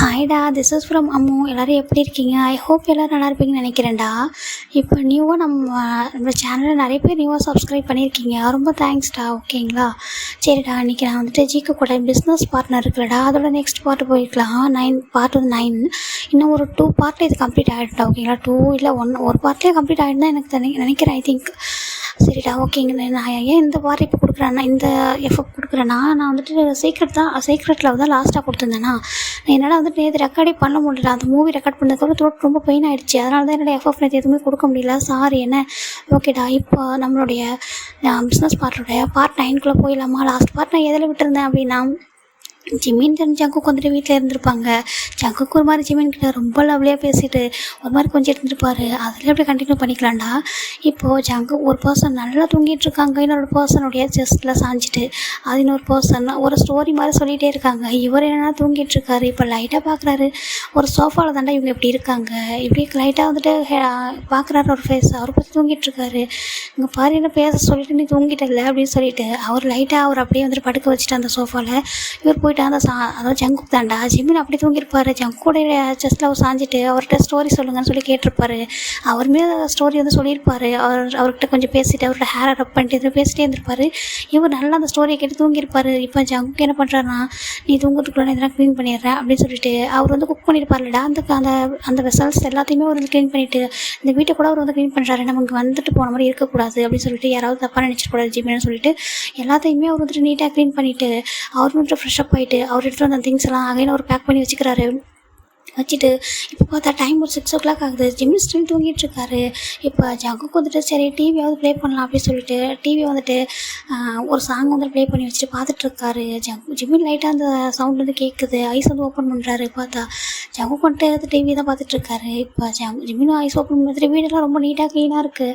ஹாய்டா, this is from Ammu. எல்லோரும் எப்படி இருக்கீங்க? ஐ ஹோப் எல்லோரும் நல்லா இருப்பீங்கன்னு நினைக்கிறேன்டா. இப்போ நியூவாக நம்ம சேனலில் நிறைய பேர் நியூவாக சப்ஸ்கிரைப் பண்ணியிருக்கீங்க. ரொம்ப தேங்க்ஸ்டா. ஓகேங்களா? சரிடா, இன்றைக்கி நான் வந்துட்டு ஜிக்கு கூட பிஸ்னஸ் பார்ட்னர் இருக்குல்லடா, அதோட நெக்ஸ்ட் பார்ட்டு போய்க்கலாம். பார்ட் 9 இன்னும் ஒரு 2 பார்ட்டில் இது கம்ப்ளீட் ஆகிடும்டா. ஓகேங்களா? 2 இல்லை 1 ஒரு பார்ட்லேயே கம்ப்ளீட் ஆகிடுதான் எனக்கு நினைக்கிறேன். I think. சரிடா, ஓகேங்க. நான் ஏன் இந்த பார்ட் இப்போ கொடுக்குறேன்னா, இந்த எஃபெக்ட் கொடுக்குறேன்னா, நான் வந்துட்டு சீக்ரெட்டில் தான் லாஸ்ட்டாக கொடுத்துருந்தேன்னா, என்னால் வந்துட்டு நேற்று ரெக்கார்டே பண்ண முடியல. அந்த மூவி ரெக்கார்ட் பண்ணதுக்கப்புறம் த்ரோட் ரொம்ப பெயின் ஆகிடுச்சு. அதனால தான் என்னோடய எஃப்எஃப் நேற்று எதுவுமே கொடுக்க முடியல. சாரி என்ன. ஓகேடா, இப்போ நம்மளுடைய பிஸ்னஸ் பார்ட்டோடைய பார்ட் 9 போயிடலாமா? லாஸ்ட் பார்ட் நான் எதில் விட்டுருந்தேன் அப்படின்னா, ஜிமின் ஜங்குக்கு வந்துட்டு வீட்டில் இருந்திருப்பாங்க. ஜங்குக்கு ஒரு மாதிரி ஜிமின் கிட்ட ரொம்ப லவ்லியாக பேசிட்டு ஒரு மாதிரி கொஞ்சம் இருந்துருப்பார். அதில் எப்படி கண்டினியூ பண்ணிக்கலாம்டா. இப்போது ஜங்கு ஒரு பர்சன் நல்லா தூங்கிட்டு இருக்காங்க, இன்னொரு பர்சனுடைய செஸ்ட்டில் சாஞ்சிட்டு, அது இன்னொரு பர்சன் ஒரு ஸ்டோரி மாதிரி சொல்லிகிட்டே இருக்காங்க. இவர் என்னென்னா தூங்கிட்டு இருக்காரு. இப்போ லைட்டாக பார்க்குறாரு, ஒரு சோஃபாவில் தாண்டா இவங்க இப்படி இருக்காங்க. இப்படி லைட்டாக வந்துட்டு பார்க்குறாரு ஒரு ஃபேஸ். அவர் பற்றி தூங்கிட்டு இருக்காரு. இங்கே பாரு என்ன பேச சொல்லிட்டு நீ தூங்கிட்டல அப்படின்னு சொல்லிட்டு அவர் லைட்டாக அவர் அப்படியே வந்துட்டு படுக்க வச்சுட்டு அந்த சோஃபாவில் இவர் போயிட்டு அந்த அதாவது ஜங்குக்கு தாண்டா ஜிமின் அப்படி தூங்கியிருப்பார். ஜங்குடைய செஸ்ட்டில் அவர் சாஞ்சிட்டு அவர்கிட்ட ஸ்டோரி சொல்லுங்கன்னு சொல்லி கேட்டிருப்பாரு. அவருமே ஸ்டோரி வந்து சொல்லியிருப்பார். அவர்கிட்ட கொஞ்சம் பேசிட்டு அவர்கிட்ட ஹேரை ரப் பண்ணிட்டு எதுவும் பேசிட்டே இருந்திருப்பார். இவர் நல்லா அந்த ஸ்டோரியை கேட்டு தூங்கியிருப்பார். இப்போ ஜங்குக்கு என்ன பண்ணுறாருன்னா, நீ தூங்குறதுக்குள்ள எதனா க்ளீன் பண்ணிடுறேன் அப்படின்னு சொல்லிட்டு அவர் வந்து குக் பண்ணியிருப்பார்லடா. அந்த அந்த வெசல்ஸ் எல்லாத்தையுமே அவர் வந்து க்ளீன் பண்ணிவிட்டு இந்த வீட்டை கூட அவர் வந்து க்ளீன் பண்ணுறாரு. நமக்கு வந்துட்டு போன மாதிரி இருக்கக்கூடாது அப்படின்னு சொல்லிட்டு யாராவது தப்பாக நினச்சிடக்கூடாது ஜிமின்னு சொல்லிட்டு எல்லாத்தையுமே அவர் வந்துட்டு நீட்டாக க்ளீன் பண்ணிவிட்டு அவர் வந்துட்டு ஃப்ரெஷ்அப் ஆகிட்டு அவர் எடுத்துகிட்டு வந்த திங்ஸ் எல்லாம் அகைன் அவர் பேக் பண்ணி வச்சுக்கிறாரு. வச்சுட்டு இப்போ பார்த்தா டைம் ஒரு 6 o'clock ஆகுது. ஜிமின் ஸ்டில் தூங்கிட்டு இருக்காரு. இப்போ ஜங்குக்கு வந்துட்டு சரி டிவியாவது ப்ளே பண்ணலாம் அப்படின்னு சொல்லிட்டு டிவி வந்துட்டு ஒரு சாங் வந்து ப்ளே பண்ணி வச்சுட்டு பார்த்துட்ருக்காரு. ஜிமின் லைட்டாக அந்த சவுண்ட் வந்து கேட்குது. ஐஸ் வந்து ஓப்பன் பண்ணுறாரு. பார்த்தா ஜங்கு வந்துட்டு டிவி தான் பார்த்துட்ருக்காரு. இப்போ ஜிமின் ஐஸ் ஓப்பன் பண்ணிட்டு வீடெல்லாம் ரொம்ப நீட்டாக க்ளீனாக இருக்குது.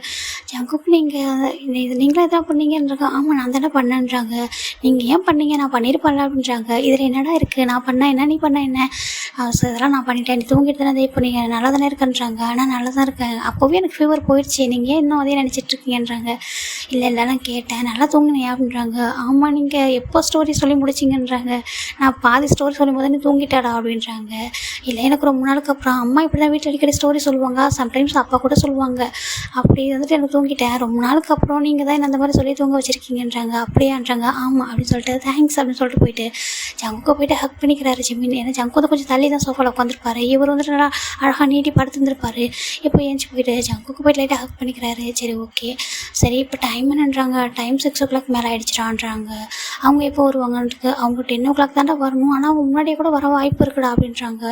ஜங்குக்கு நீங்களே எதாவது பண்ணீங்கன்றாங்க. ஆமாம் நான் தானே பண்ணேன்றாங்க. நீங்கள் ஏன் பண்ணீங்க? நான் பண்ணியிருப்பேன்ல அப்படின்றாங்க. இதில் என்னடா இருக்குது? நான் பண்ணேன் என்ன, நீ பண்ண என்ன? இதெல்லாம் நான் பண்ணிட்டேன். நீ தூங்கிட்டு தானே இப்போ நீங்கள் நல்லா தானே இருக்கேன்றாங்க. ஆனால் நல்லா தான் இருக்கேன். அப்போவே எனக்கு ஃபீவர் போயிடுச்சு. நீங்கள் ஏன் இன்னும் அதே நினச்சிட்ருக்கீங்கன்றாங்க. இல்லை நான் கேட்டேன். நல்லா தூங்கினேன் அப்படின்றாங்க. ஆமாம் நீங்கள் எப்போ ஸ்டோரி சொல்லி முடிச்சிங்கன்றாங்க. நான் பாதி ஸ்டோரி சொல்லும் போது நீ தூங்கிட்டாடா அப்படின்றாங்க. இல்லை எனக்கு ரொம்ப நாளுக்கு அப்புறம் அம்மா இப்படி தான் வீட்டில் அடிக்கடி ஸ்டோரி சொல்லுவாங்க. சம்டைம்ஸ் அப்பா கூட சொல்லுவாங்க. அப்படி வந்துட்டு எனக்கு தூங்கிட்டேன். ரொம்ப நாளுக்கு அப்புறம் நீங்கள் தான் என்ன அந்த மாதிரி சொல்லி தூங்க வச்சுருக்கீங்கன்றாங்க. அப்படியான்றாங்க. ஆமாம் அப்படின்னு சொல்லிட்டு தேங்க்ஸ் அப்படின்னு சொல்லிட்டு போயிட்டு ஜங்குக்கு போயிட்டு ஹக் பண்ணிக்கிறாரு ஜிமின். ஏன்னா ஜங்கு வந்து கொஞ்சம் தள்ளி தான் சோஃபாவில் உட்காந்துருப்பாரு. இவர் வந்துட்டு நல்லா அழகாக நீட்டி படுத்துருந்துருப்பாரு. இப்போ ஏஞ்சி போயிட்டு ஜங்குக்கு போயிட்டு லைட்டாக ஹக் பண்ணிக்கிறாரு. சரி ஓகே. சரி இப்போ டைம் என்னன்றாங்க. டைம் 6 o'clock மேலே ஆகிடுச்சிடான்றாங்க. அவங்க எப்போ வருவாங்கன்றது அவங்க 10 o'clock தாண்டா வரணும். ஆனால் அவங்க முன்னாடியே கூட வர வாய்ப்பு இருக்குடா அப்படின்றாங்க.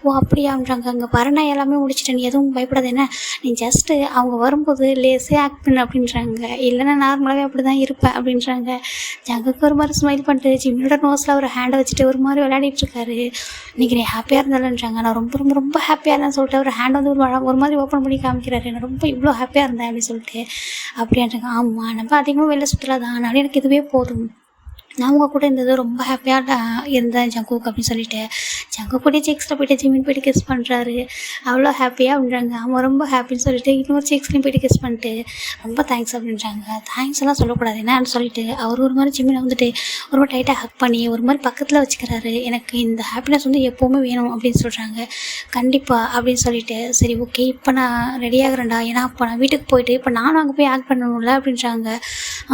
ஓ அப்படியான்றாங்க. அங்கே பரணா எல்லாமே முடிச்சிட்டேன், நீ எதுவும் பயப்படாது என்ன, நீ ஜஸ்ட்டு அவங்க வரும்போது லேஸே ஆக்ட் பண்ணு அப்படின்றாங்க. இல்லைன்னா நார்மலாகவே அப்படி தான் இருப்பேன் அப்படின்றாங்க. ஜங்குக்கு ஒரு மாதிரி ஸ்மைல் பண்ணிட்டு ஜிம்மியோட நோஸில் ஒரு ஹேண்டை வச்சுட்டு ஒரு மாதிரி விளையாடிட்டு இருக்காரு. இன்றைக்கி நீ ஹாப்பியாக இருந்தாலுன்றாங்க. நான் ரொம்ப ரொம்ப ரொம்ப ஹாப்பியாக இருந்தேன்னு சொல்லிட்டு ஒரு ஹேண்ட் வந்து ஒரு மாதிரி ஓப்பன் பண்ணி காமிக்கிறாரு. நான் ரொம்ப இவ்வளோ ஹாப்பியாக இருந்தேன் அப்படின்னு சொல்லிட்டு. அப்படின்றாங்க. ஆமாம் நம்ம அதிகமாக வெளில சுற்றலாம் தான், அதனால எனக்கு இதுவே போதும், நான் உங்கள் கூட இருந்தது ரொம்ப ஹாப்பியாக இருந்தேன் ஜங்குக் அப்படின்னு சொல்லிட்டு ஜங்கு போய்ட்டு செக்ஸில் போய்ட்டு ஜிமின் போய்ட்டு கிஸ் பண்ணுறாரு. அவ்வளோ ஹாப்பியாக அப்படின்றாங்க. அவன் ரொம்ப ஹாப்பின்னு சொல்லிட்டு இன்னொரு செக்ஸ்லையும் போய்ட்டு கிஸ் பண்ணிட்டு ரொம்ப தேங்க்ஸ் அப்படின்றாங்க. தேங்க்ஸ் எல்லாம் சொல்லக்கூடாது என்னன்னு சொல்லிட்டு அவர் ஒரு மாதிரி ஜிமினை வந்துட்டு ஒரு மாதிரி டைட்டாக ஹக் பண்ணி ஒரு மாதிரி பக்கத்தில் வச்சுக்கிறாரு. எனக்கு இந்த ஹாப்பினஸ் வந்து எப்போவுமே வேணும் அப்படின்னு சொல்கிறாங்க. கண்டிப்பாக அப்படின்னு சொல்லிட்டு சரி ஓகே இப்போ நான் ரெடி ஆகிறேன்டா, ஏன்னா அப்போ நான் வீட்டுக்கு போயிட்டு இப்போ நானும் அங்கே போய் ஆக்ட் பண்ணணும்ல அப்படின்றாங்க.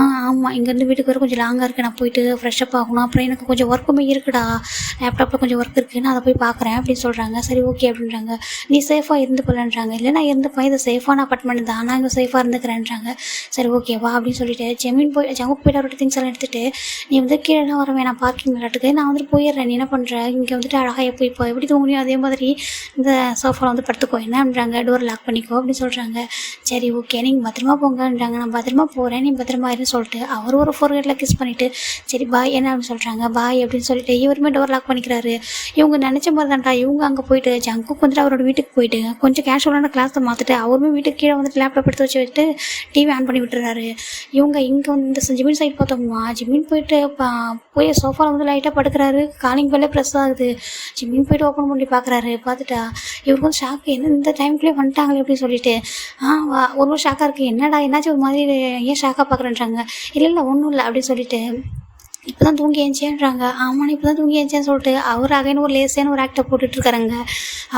ஆமாம் இங்கேருந்து வீட்டுக்கு வர கொஞ்சம் லாங்காக இருக்குது, நான் போயிட்டு ஃப்ரெஷ்அப் ஆகணும், அப்புறம் எனக்கு கொஞ்சம் ஒர்க்குமே இருக்குடா, லேப்டாப்பில் கொஞ்சம் ஒர்க் இருக்குது, நான் அதை போய் பார்க்குறேன் அப்படின்னு சொல்கிறாங்க. சரி ஓகே அப்படின்றாங்க. நீ சேஃபாக இருந்து போகலன்றாங்க. இல்லை நான் இருந்துப்பேன், இது சேஃபான அப்பார்ட்மெண்ட் தான், நான் இங்கே சேஃபாக இருந்துக்கிறேன்றாங்க. சரி ஓகேவா அப்படின்னு சொல்லிட்டு ஜிமின் ஜங்குக்கு போய்ட்டு அவரோட திங்ஸ் எல்லாம் எடுத்துகிட்டு நீ வந்து கீழே வர வேணாம் பார்க்கிங் விளாட்டுக்கு, நான் வந்துட்டு போயிடுறேன், நீ என்ன பண்ணுற இங்கே வந்துட்டு அழகாக இப்போ எப்படி தூங்கணும் அதே மாதிரி இந்த சோஃபாவில் வந்து படுத்துக்கோ என்ன அப்படின்றாங்க. டோர் லாக் பண்ணிக்கோ அப்படின்னு சொல்கிறாங்க. சரி ஓகே நீங்கள் பத்திரமா போங்கன்றாங்க. நான் பத்திரமா போகிறேன், நீ பத்திரமா இருன்னு சொல்லிட்டு அவர் ஒரு ஃபோர்கேட்டில் கிஸ் பண்ணிவிட்டு சரி பாய் என்ன அப்படின்னு சொல்கிறாங்க. பாய் அப்படின்னு சொல்லிட்டு இவருமே டோர் லாக் பண்ணிக்கிறாரு. இவங்க நினச்ச மாதிரி தான்டா. இவங்க அங்கே போயிட்டு ஜங்குக்கு வந்துட்டு அவரோட வீட்டுக்கு போயிட்டு கொஞ்சம் கேஷுவலான கிளாஸை மாற்றிட்டு அவருமே வீட்டுக்கு கீழே வந்துட்டு லேப்டாப் எடுத்து வச்சுட்டு டிவி ஆன் பண்ணி விட்டுறாரு. இவங்க இங்கே வந்து இந்த ஜிமின் சைட் பார்த்தோம்மா ஜிமின் போயிட்டு போய் சோஃபாவில் வந்து லைட்டாக படுக்கிறாரு. காலிங் பெல்லே ப்ரெஸ் ஆகுது. ஜிமின் போயிட்டு ஓப்பன் பண்ணி பார்க்குறாரு. பார்த்துட்டா இவருக்கு வந்து ஷாக்கு, என்ன இந்த டைம்குள்ளேயே வந்துட்டாங்களே அப்படின்னு சொல்லிட்டு ஒரு ஷாக்காக இருக்குது. என்னடா என்னாச்சும் ஒரு மாதிரி ஏன் ஷாக்காக பார்க்குறேன்றாங்க. இல்லை ஒன்றும் இல்லை அப்படின்னு சொல்லிட்டு இப்போ தான் தூங்கி ஏஞ்சேன்றாங்க. ஆமாண்ணா இப்போ தான் தூங்கி ஏஞ்சேன்னு சொல்லிட்டு அவர் அகைன் ஒரு லேசியான ஒரு ஆக்டை போட்டுட்ருக்காருங்க.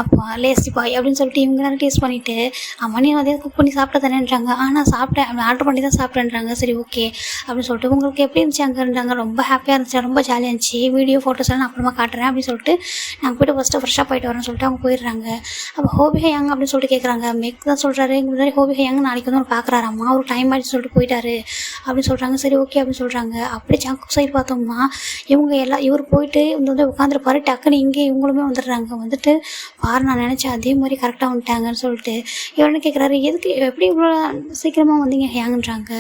அப்போ லேசி பாய் அப்படின்னு சொல்லிட்டு இவங்க நேரம் டேஸ்ட் பண்ணிவிட்டு அம்மா நீ அதே குக் பண்ணி சாப்பிட்ட தானேன்றாங்க. நான் சாப்பிட்டேன், ஆர்டர் பண்ணி தான் சாப்பிட்டேன்றாங்க. சரி ஓகே அப்படின்னு சொல்லிட்டு உங்களுக்கு எப்படி இருந்துச்சு அங்கேன்றாங்க. ரொம்ப ஹாப்பியாக இருந்துச்சு, ரொம்ப ஜாலியாக இருந்துச்சு, வீடியோ ஃபோட்டோஸ் எல்லாம் நான் அப்புறமா காட்டுறேன் அப்படின்னு சொல்லிட்டு நாங்கள் போய்ட்டு ஃபஸ்ட்டு ஃப்ரெஷ்ஷாக போயிட்டு வரேன்னு சொல்லிட்டு அவங்க போயிடுறாங்க. அப்போ ஹோபி ஹேயாங் அப்படின்னு சொல்லிட்டு கேட்குறாங்க. மெக் தான் சொல்கிறாரு எங்கள் முன்னாடி ஹோபி ஹேயாங் நாளைக்கு வந்து ஒரு பார்க்குறாராம்மா, ஒரு டைம் ஆகிடுச்சு சொல்லிட்டு போயிட்டாரு அப்படின்னு சொல்கிறாங்க. சரி ஓகே அப்படின்னு சொல்கிறாங்க. அப்படி ஜங்குக் சைடு பார்த்தோம்னா இவங்க எல்லாம் இவர் போயிட்டு இவங்க வந்து உட்காந்துருப்பாரு. டக்குன்னு இங்கே இவங்களுமே வந்துடுறாங்க. வந்துட்டு பாரு நான் நினச்சேன் அதே மாதிரி கரெக்டாக வந்துட்டாங்கன்னு சொல்லிட்டு இவருன்னு கேட்குறாரு. எதுக்கு எப்படி இவ்வளோ சீக்கிரமாக வந்தீங்க ஹேங்குன்றாங்க.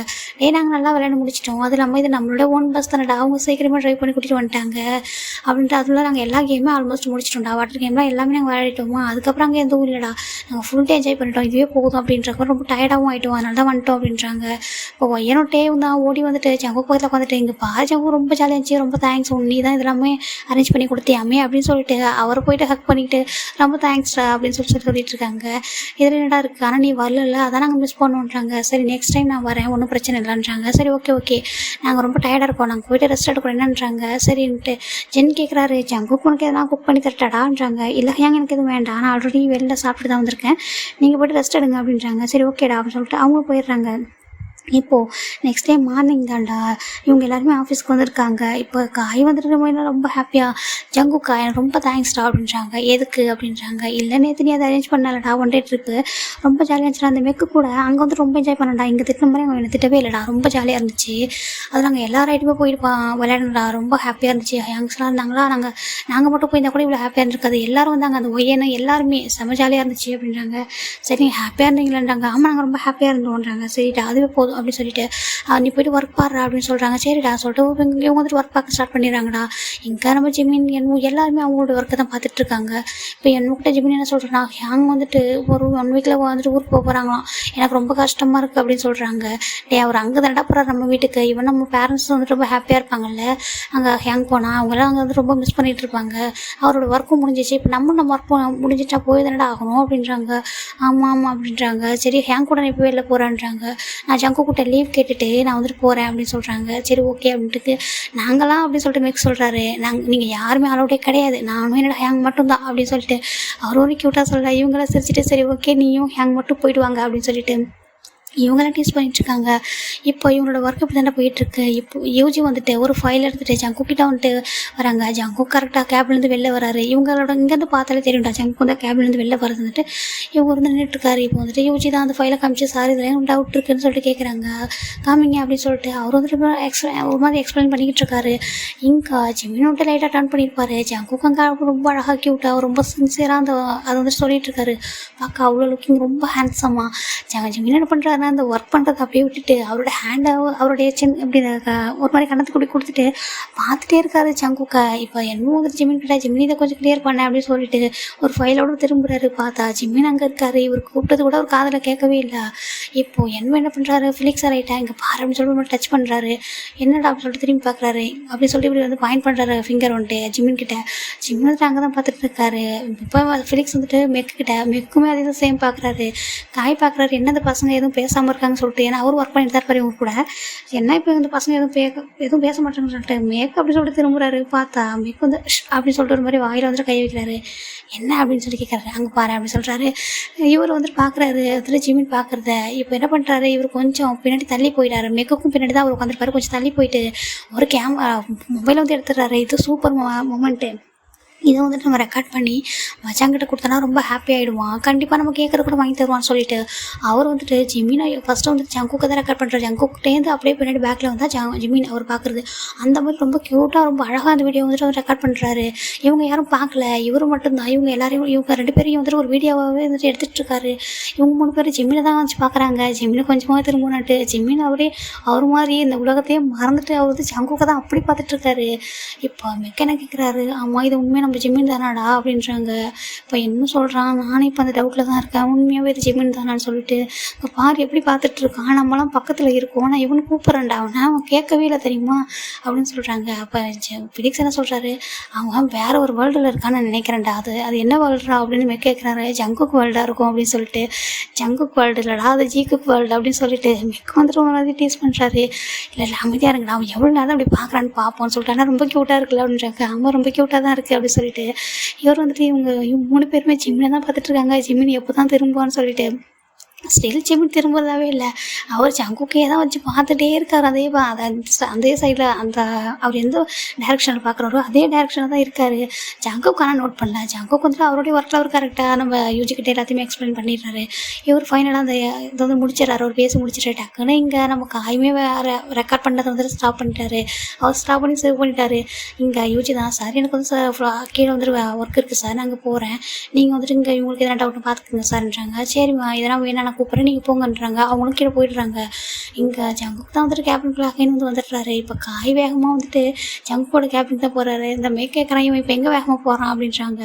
நாங்கள் நல்லா விளையாட முடிச்சிட்டோம், அது இல்லாமல் இது நம்மளோட ஓன் பஸ் தானடா, அவங்க சீக்கிரமாக ட்ரைவ் பண்ணி கூட்டிகிட்டு வந்துட்டாங்க அப்படின்ட்டு. அதில் நாங்கள் எல்லா கேமுமே ஆல்மோஸ்ட் முடிச்சிட்டோம்டா, வாட்டர் கேம்லாம் எல்லாமே நாங்கள் விளையாடிட்டோமா, அதுக்கப்புறம் அங்கே எதுவும் இல்லைடா, நாங்கள் ஃபுல் டே என்ஜாய் பண்ணிட்டோம், இதுவே போதும் அப்படின்றப்ப ரொம்ப டயர்டாகவும் ஆகிட்டோம், அதனால தான் வந்துட்டோம் அப்படின்றாங்க. இப்போ ஒய்யனோட்டே தான் ஓடி வந்துட்டு ஜங்கு பக்கத்தில் உட்காந்துட்டு இங்கே பாரு ஜங்கு ரொம்ப ஜாலியாக இருந்துச்சு, ரொம்ப தேங்க்ஸ் நீ தான் இதெல்லாமே அரேஞ்ச் பண்ணி கொடுத்தியாமே அப்படின்னு சொல்லிட்டு அவரை போயிட்டு ஹக் பண்ணிட்டு ரொம்ப தேங்க்ஸ்டா அப்படின்னு சொல்லிட்டு இருக்காங்க. இதில் என்னடா இருக்குது, ஆனால் நீ வரல அதான் நாங்கள் மிஸ் பண்ணுவோன்றாங்க. சரி நெக்ஸ்ட் டைம் நான் வரேன், ஒன்றும் பிரச்சனை இல்லைன்றாங்க. சரி ஓகே ஓகே நாங்கள் ரொம்ப டயர்டாக இருக்கோம், நாங்கள் போய்ட்டு ரெஸ்ட் எடுக்கணும் என்னன்றாங்க. சரின்ட்டு ஜென் கேட்குறாரு ஜங்குக்கு உனக்கு எதனா குக் பண்ணி தரட்டாடான்றாங்க. இல்லை ஏங்க எனக்கு எதுவும் வேண்டாம், நான் ஆல்ரெடி வெளில சாப்பிட்டு தான் வந்திருக்கேன், நீங்கள் போய்ட்டு ரெஸ்ட் எடுங்க அப்படின்றாங்க. சரி ஓகேடா அப்படின்னு சொல்லிட்டு அவங்க போயிடுறாங்க. இப்போது நெக்ஸ்ட் டே மார்னிங் தான்டா இவங்க எல்லாருமே ஆஃபீஸ்க்கு வந்திருக்காங்க. இப்போ காய் வந்துட்டு ரொம்ப ஹாப்பியாக ஜங்குக்கா எனக்கு ரொம்ப தேங்க்ஸ்டா அப்படின்றாங்க. எதுக்கு அப்படின்றாங்க. இல்லை நேற்று நீ அதை அரேஞ்ச் பண்ணலடா ஒன் டே ட்ரிப்பு, ரொம்ப ஜாலியாக இருந்துச்சுடா, அந்த மெக்கு கூட அங்கே வந்து ரொம்ப என்ஜாய் பண்ணடா, இங்கே திட்டின மாதிரி அவங்க என்னை திட்டவே இல்லைடா, ரொம்ப ஜாலியாக இருந்துச்சு, அது நாங்கள் எல்லா ரைட்டுமே போயிட்டு விளையாடணுடா, ரொம்ப ஹாப்பியாக இருந்துச்சு, யங்ஸ்லாம் இருந்தாங்களா, நாங்கள் மட்டும் போயிருந்தால் கூட இவ்வளோ ஹாப்பியாக இருந்திருக்காது, எல்லாரும் வந்தாங்க அந்த ஒய்யனை எல்லாருமே செம்ம ஜாலியாக இருந்துச்சு அப்படின்றாங்க. சரி நீங்கள் ஹாப்பியாக இருந்தீங்களான்றாங்க. ஆமாம் நாங்கள் ரொம்ப ஹாப்பியாக இருந்தோன்றாங்க. சரிடா அதுவே போதும் அப்படின்னு சொல்லிட்டு நீ போய்ட்டு ஒர்க் பாடுறா அப்படின்னு சொல்கிறாங்க. சரிடா சொல்லிட்டு இவங்க வந்துட்டு ஒர்க் பார்க்க ஸ்டார்ட் பண்ணிடுறாங்கடா. இங்கே நம்ம ஜிமின் எல்லாருமே அவங்களோட ஒர்க்கை தான் பார்த்துட்ருக்காங்க. இப்போ என்கிட்ட ஜிமின் என்ன சொல்கிறேன்னா ஹேங் வந்துட்டு ஒரு 1 வீக்கில் வந்துட்டு ஊருக்கு போகிறாங்களாம், எனக்கு ரொம்ப கஷ்டமாக இருக்குது அப்படின்னு சொல்கிறாங்க. அவர் அங்கே தானடா போகிறார் நம்ம வீட்டுக்கு, இவன் நம்ம பேரண்ட்ஸ் வந்துட்டு ரொம்ப ஹாப்பியாக இருப்பாங்கல்ல அங்கே ஹேங் போனால், அவங்களாம் அங்கே வந்து ரொம்ப மிஸ் பண்ணிகிட்டு இருப்பாங்க, அவரோட ஒர்க்கும் முடிஞ்சிச்சு, இப்போ நம்ம ஒர்க் முடிஞ்சிட்டா போய் தானடா ஆகணும் அப்படின்றாங்க. ஆமாம் ஆமாம் அப்படின்றாங்க. சரி ஹேங் கூட நான் இப்போ வெளில போகிறேன்றாங்க. நான் ஜங்கு கிட்ட லீவ் கேட்டுட்டு நான் வந்துட்டு போகிறேன் அப்படின்னு சொல்கிறாங்க. சரி ஓகே அப்படின்ட்டு நாங்களாம் அப்படின்னு சொல்லிட்டு மேக் சொல்கிறாரு. நீங்கள் யாருமே அலோடே கிடையாது, நானும் என்னோட ஹேங் மட்டும்தான் அப்படின்னு சொல்லிட்டு அவர் ஒரு க்யூட்டாக சொல்கிறார். இவங்களாம் சிரிச்சிட்டு சரி ஓகே நீயும் ஹேங் மட்டும் போயிட்டு வாங்க அப்படின்னு சொல்லிட்டு இவங்களாம் டீஸ் பண்ணிட்டுருக்காங்க. இப்போ இவங்களோட ஒர்க் இப்படி தானே போயிட்டுருக்கு. இப்போ யூஜி வந்துட்டு ஒரு ஃபைல் எடுத்துகிட்டு ஜங்குக்கிட்ட வந்துட்டு வராங்க. ஜங்கு கரெக்டாக கேப்லேருந்து வெளில வராரு. இவங்களோட இங்கேருந்து பார்த்தாலே தெரியும்டா ஜங்கு வந்து கேப்லேருந்து வெளில வரது வந்துட்டு இவங்க வந்து நின்றுட்டுருக்காரு. இப்போ வந்துட்டு யூஜி தான் அந்த ஃபைலை காமிச்சு சார் இதில் டவுட் இருக்குன்னு சொல்லிட்டு கேட்குறாங்க. காமிங்க அப்படின்னு சொல்லிட்டு அவர் வந்துட்டு ஒரு மாதிரி எக்ஸ்பிளைன் பண்ணிக்கிட்டு இருக்காரு. இங்கே ஜிமின் வந்துட்டு லைட்டாக டர்ன் பண்ணியிருப்பாரு. ஜங்குக்கு அங்கே ரொம்ப அழகாக க்யூட்டாக ரொம்ப சின்சியராக அதை வந்துட்டு சொல்லிட்டு இருக்காரு. பார்க்க அவ்வளோ லுக்கிங் ரொம்ப ஹேண்ட்ஸமாக. ஜிமின் என்ன பண்ணுறாரு அந்த ஒர்க் பண்ணுறதை அப்படியே விட்டுட்டு அவரோட ஹேண்டை அவருடைய இப்படி ஒரு மாதிரி கண்ணத்துக்கு கூடி கொடுத்துட்டு பார்த்துட்டே இருக்காரு ஜங்குக்கை. இப்போ என்னமோ வந்துட்டு ஜிமின் கிட்ட ஜிமின் இதை கொஞ்சம் கிளியர் பண்ண அப்படின்னு சொல்லிட்டு ஒரு ஃபைலோடு திரும்புறாரு. பார்த்தா ஜிமின் அங்கே இருக்காரு. இவர் கூப்பிட்டது கூட ஒரு காதில் கேட்கவே இல்லை. இப்போது என்ன பண்ணுறாரு, ஃபிலிக்ஸ் ரைட்டா இங்கே பாரு அப்படின்னு சொல்லிட்டு டச் பண்ணுறாரு. என்னடா அப்படின்னு சொல்லிட்டு திரும்பி பார்க்குறாரு. அப்படின்னு சொல்லிட்டு இப்படி வந்து பாயிண்ட் பண்ணுறாரு ஃபிங்கர் வந்துட்டு ஜிமின் கிட்ட. ஜிமின் வந்துட்டு அங்கே தான் பார்த்துட்டு இருக்காரு. இப்போ ஃபிலிக்ஸ் வந்துட்டு மெக்குமே அதே தான் சேம் பார்க்குறாரு. காய் பார்க்குறாரு. என்னது பசங்க எதுவும் பேசாமல் இருக்காங்கன்னு சொல்லிட்டு, ஏன்னா அவர் ஒர்க் பண்ணிட்டு தான் இருப்பாரு இவங்க கூட. என்ன இப்போ இந்த பசங்க எதுவும் பேச மாட்டாங்கன்னு சொல்லிட்டு மேக் அப்படி சொல்லிட்டு திரும்புறாரு. பார்த்தா மேக் வந்து அப்படின்னு சொல்லிட்டு ஒரு மாதிரி வாயில் வந்துட்டு கை வைக்கிறாரு. என்ன அப்படின்னு சொல்லி கேட்குறாரு. அங்கே பாரு அப்படின்னு சொல்கிறாரு. இவர் வந்துட்டு பார்க்குறாரு. அதில் ஜிமின் பார்க்குறத. இப்போ என்ன பண்ணுறாரு, இவர் கொஞ்சம் பின்னாடி தள்ளி போயிட்டாரு. மேக்குக்கும் பின்னாடி தான் அவர் உட்காந்துருப்பாரு. கொஞ்சம் தள்ளி போயிட்டு ஒரு மொபைல் வந்து எடுத்துடுறாரு. இது சூப்பர் மொமெண்ட்டு. இதை வந்துட்டு நம்ம ரெக்கார்ட் பண்ணி மச்சாங்கிட்ட கொடுத்தோன்னா ரொம்ப ஹாப்பி ஆகிடுவான், கண்டிப்பாக நம்ம கேட்குறது கூட வாங்கி தருவான்னு சொல்லிட்டு அவர் வந்துட்டு ஜிமினை ஃபஸ்ட்டு வந்துட்டு ஜங்குக்கை தான் ரெக்கார்ட் பண்ணுறாரு. ஜங்குக்கிட்டேருந்து அப்படியே பின்னாடி பேக்கில் வந்தால் ஜிமின் அவர் பார்க்குறது. அந்த மாதிரி ரொம்ப க்யூட்டாக ரொம்ப அழகாக அந்த வீடியோ வந்துட்டு அவர் ரெக்கார்ட் பண்ணுறாரு. இவங்க யாரும் பார்க்கல, இவர் மட்டும்தான். இவங்க எல்லாரையும் இவங்க 2 பேரையும் வந்துட்டு ஒரு வீடியோவாகவே வந்துட்டு எடுத்துகிட்டு இருக்காரு. இவங்க 3 பேர் ஜிமினை தான் வச்சு பார்க்குறாங்க. ஜிமினை கொஞ்சமாக திரும்பினாட்டு ஜிமின் அவர் மாதிரி இந்த உலகத்தையே மறந்துட்டு அவர் வந்து ஜங்குக்கை தான் அப்படி பார்த்துட்ருக்காரு. இப்போ மெக்கனை கேட்குறாரு. ஆமாம் இது உண்மையான நம்ம ஜிமின் தானாடா அப்படின்றாங்க. இப்போ என்ன சொல்கிறான், நானே இப்போ அந்த டவுட்டில் தான் இருக்கேன், உண்மையாகவே இது ஜிமின் தானான்னு சொல்லிட்டு. இப்போ பாரு எப்படி பார்த்துட்ருக்கான், நம்மளாம் பக்கத்தில் இருக்கோம், நான் இவனு கூப்பிட்றேன்டா, அவன் கேட்கவே இல்லை தெரியுமா அப்படின்னு சொல்கிறாங்க. அப்போ ஃபிலிக்ஸ் என்ன சொல்கிறாரு, அவன் வேற ஒரு வேர்ல்டில் இருக்கான்னு நினைக்கிறேன்டா, அது என்ன வேர்ல்டா அப்படின்னு கேட்குறாரு. ஜங்குக் வேர்ல்டாக இருக்கும் அப்படின்னு சொல்லிட்டு. ஜங்குக் வேர்ல்டு இல்லைடா, அது ஜீக்குக் வேர்ல்டு அப்படின்னு சொல்லிட்டு மிக்க வந்துட்டு ஒரு மாதிரி டீஸ் பண்ணுறாரு. இல்லை அமைதியாக இருங்க, அவன் எவ்வளோ நேரம் அப்படி பார்க்குறான்னு பார்ப்போம்னு சொல்லிட்டு. ஆனால் ரொம்ப க்யூட்டாக இருக்குல்ல அப்படின்றாங்க. ஆமாம் ரொம்ப க்யூட்டாக தான் இருக்குது அப்படின்னு சொல்லிட்டு. இவர் வந்துட்டு இவங்க 3 பேருமே ஜிம்மினை தான் பார்த்துட்ருக்காங்க. ஜிம்மினி எப்போ தான் திரும்புவான்னு சொல்லிட்டு. ஸ்டில் ஜிமின் திரும்புறதாவே இல்லை, அவர் ஜங்குக்கே தான் வச்சு பார்த்துட்டே இருக்கார். அதே சைடில் அந்த அவர் எந்த டைரெக்ஷனில் பார்க்குறாரோ அதே டைரெக்ஷனில் தான் இருக்கார். ஜங்குக்கு ஆனால் நோட் பண்ணல. ஜங்குக்கு வந்துட்டு அவருடைய ஒர்க்கில் அவர் கரெக்டாக நம்ம யூஜிக்கிட்டே எல்லாத்தையுமே எக்ஸ்பிளைன் பண்ணிடுறாரு. இவர் ஃபைனலாக அந்த இதை வந்து முடிச்சிடறாரு. அவர் பேசி முடிச்சிட்டு டக்குன்னு இங்கே நம்ம காயுமே ரெக்கார்ட் பண்ணதை வந்துட்டு ஸ்டாப் பண்ணிட்டாரு. அவர் ஸ்டாப் பண்ணி சேவ் பண்ணிட்டாரு. இங்கே யூஜி தான், சார் எனக்கு வந்து கீழே வந்துட்டு ஒர்க் இருக்குது சார், நாங்கள் போகிறேன், நீங்கள் வந்துட்டு இங்கே இவங்களுக்கு எதனா டவுட்னு பார்த்துக்குங்க சார்ன்றாங்க. சரிம்மா இதெல்லாம் வேணா நான் கூப்பிட்றேன், நீங்கள் போங்கன்றாங்க. அவங்களும் கீழே போயிடுறாங்க. இங்கே ஜங்குக்கு தான் வந்துட்டு கேபினுக்குள்ள அகைன் வந்து வந்துடுறாரு. இப்போ காய் வேகமாக வந்துட்டு ஜங்குக்கோட கேபினுக்கு தான் போகிறாரு. இந்த கேட்குறான், இவன் இப்போ எங்கே வேகமாக போகிறான் அப்படின்றாங்க.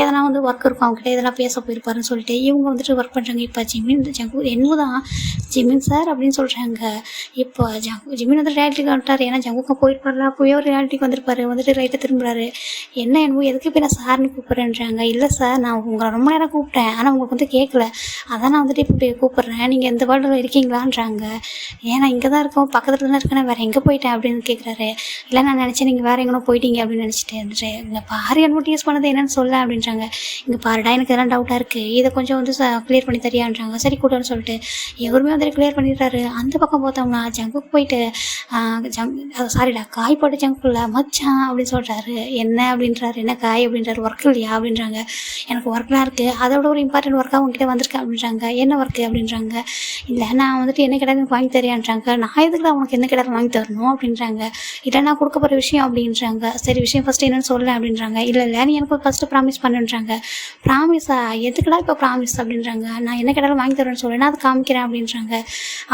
எதனா வந்து ஒர்க் இருக்கும் அவங்ககிட்ட, இதெல்லாம் பேச போயிருப்பாருன்னு சொல்லிட்டு இவங்க வந்துட்டு ஒர்க் பண்ணுறாங்க. இப்போ ஜங்கு என்னும் தான் ஜிமின் சார் அப்படின்னு சொல்கிறாங்க. இப்போ ஜிமின் வந்து ரியாலிட்டிக்கு வந்துட்டார். ஏன்னா ஜங்குக்கு போயிருப்பார்ல, அப்போயே ஒரு ரியாலிட்டிக்கு வந்துட்டு ரைட்டை திரும்புறாரு. என்னமோ எதுக்கு இப்போ நான் சார்னு கூப்பிட்றேன்றாங்க. இல்லை சார், நான் உங்களை ரொம்ப நேரம் கூப்பிட்டேன், ஆனால் உங்களுக்கு வந்து கேட்கல, அதான் நான் வந்துட்டு இப்போ கூப்பிட்றேன், நீங்கள் எந்த வேர்ல்டில் இருக்கீங்களான்றாங்க. ஏன்னா இங்கே தான் இருக்கோம், பக்கத்தில் தான் இருக்கேன், வேறு எங்கே போயிட்டேன் அப்படின்னு கேட்குறாரு. இல்லை நான் நினச்சேன் நீங்கள் வேறு எங்கே போயிட்டீங்க அப்படின்னு நினச்சிட்டு இருந்துட்டேன். இங்கே பாரு என்னோட யூஸ் பண்ணது என்னன்னு சொல்ல அப்படின்றாங்க. இங்கே பாருடா எனக்கு எதெல்லாம் டவுட்டாக இருக்குது, இதை கொஞ்சம் வந்து கிளியர் பண்ணி தரியான்றாங்க. சரி கூட்டன்னு சொல்லிட்டு எவருமே வந்துட்டு கிளியர் பண்ணிடுறாரு. அந்த பக்கம் பார்த்தோம்னா ஜங்குக்கு போயிட்டு சாரிடா காய் போட்டு ஜங்குக்குள்ள மச்சான் அப்படின்னு சொல்கிறாரு. என்ன அப்படின்றாரு, என்ன காய் அப்படின்றாரு. ஒர்க் இல்லையா அப்படின்றாங்க. எனக்கு ஒர்க்லாம் இருக்குது, அதோட ஒரு இம்பார்ட்டன்ட் ஒர்க்காக உங்ககிட்ட வந்திருக்கேன் அப்படின்றாங்க. என்ன ஒர்க்கு அப்படின்றாங்க. இல்லை நான் வந்துட்டு என்ன கேட்டாலும் வாங்கி தரேன்றாங்க. நான் எதுக்கு உனக்கு என்ன கேட்டாலும் வாங்கி தரணும் அப்படின்றாங்க. இல்லை நான் கொடுக்க போகிற விஷயம் அப்படின்றாங்க. சரி விஷயம் ஃபஸ்ட்டு என்னன்னு சொல்ல அப்படின்றாங்க. இல்லை நீ எனக்கு ஃபஸ்ட்டு ப்ராமிஸ் பண்ணுன்றாங்க. ப்ராமிஸா, எதுக்குடா இப்போ ப்ராமிஸ் அப்படின்றாங்க. நான் என்ன கேட்டாலும் வாங்கி தரேன்னு சொல்லி நான் அதை காமிக்கிறேன் அப்படின்றாங்க.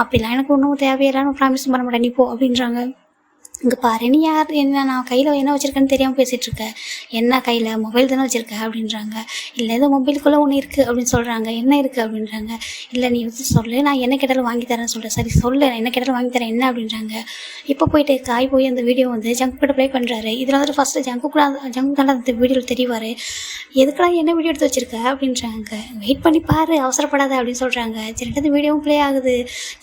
அப்படிலாம் எனக்கு ஒன்றும் தேவையில்லை, ப்ராமிஸ் பண்ண மாட்டேன் நீ போ அப்படின்றாங்க. இங்கே பாரு நீ யார், என்ன நான் கையில் என்ன வச்சுருக்கேன்னு தெரியாமல் பேசிகிட்ருக்கேன், என்ன கையில் மொபைல் தானே வச்சுருக்கேன் அப்படின்றாங்க. இல்லை ஏதோ மொபைலுக்குள்ளே ஒன்று இருக்குது அப்படின்னு சொல்கிறாங்க. என்ன இருக்குது அப்படின்றாங்க. இல்லை நீ வந்து சொல்லு, நான் என்ன கேட்டாலும் வாங்கி தரேன்னு சொல்கிறேன். சரி சொல்லு, என்ன கேட்டாலும் வாங்கி தரேன் என்ன அப்படின்றாங்க. இப்போ போயிட்டு காய் போய் அந்த வீடியோ வந்து ஜங்கு கிட்ட ப்ளே பண்ணுறாரு. இதில் வந்துட்டு ஃபஸ்ட்டு ஜங்கு தான் அந்த வீடியோவில் தெரியவார். எதுக்கெல்லாம் என்ன வீடியோ எடுத்து வச்சுருக்க அப்படின்றாங்க. வெயிட் பண்ணி பாரு அவசரப்படாத அப்படின்னு சொல்கிறாங்க. சரி அந்த வீடியோவும் ப்ளே ஆகுது.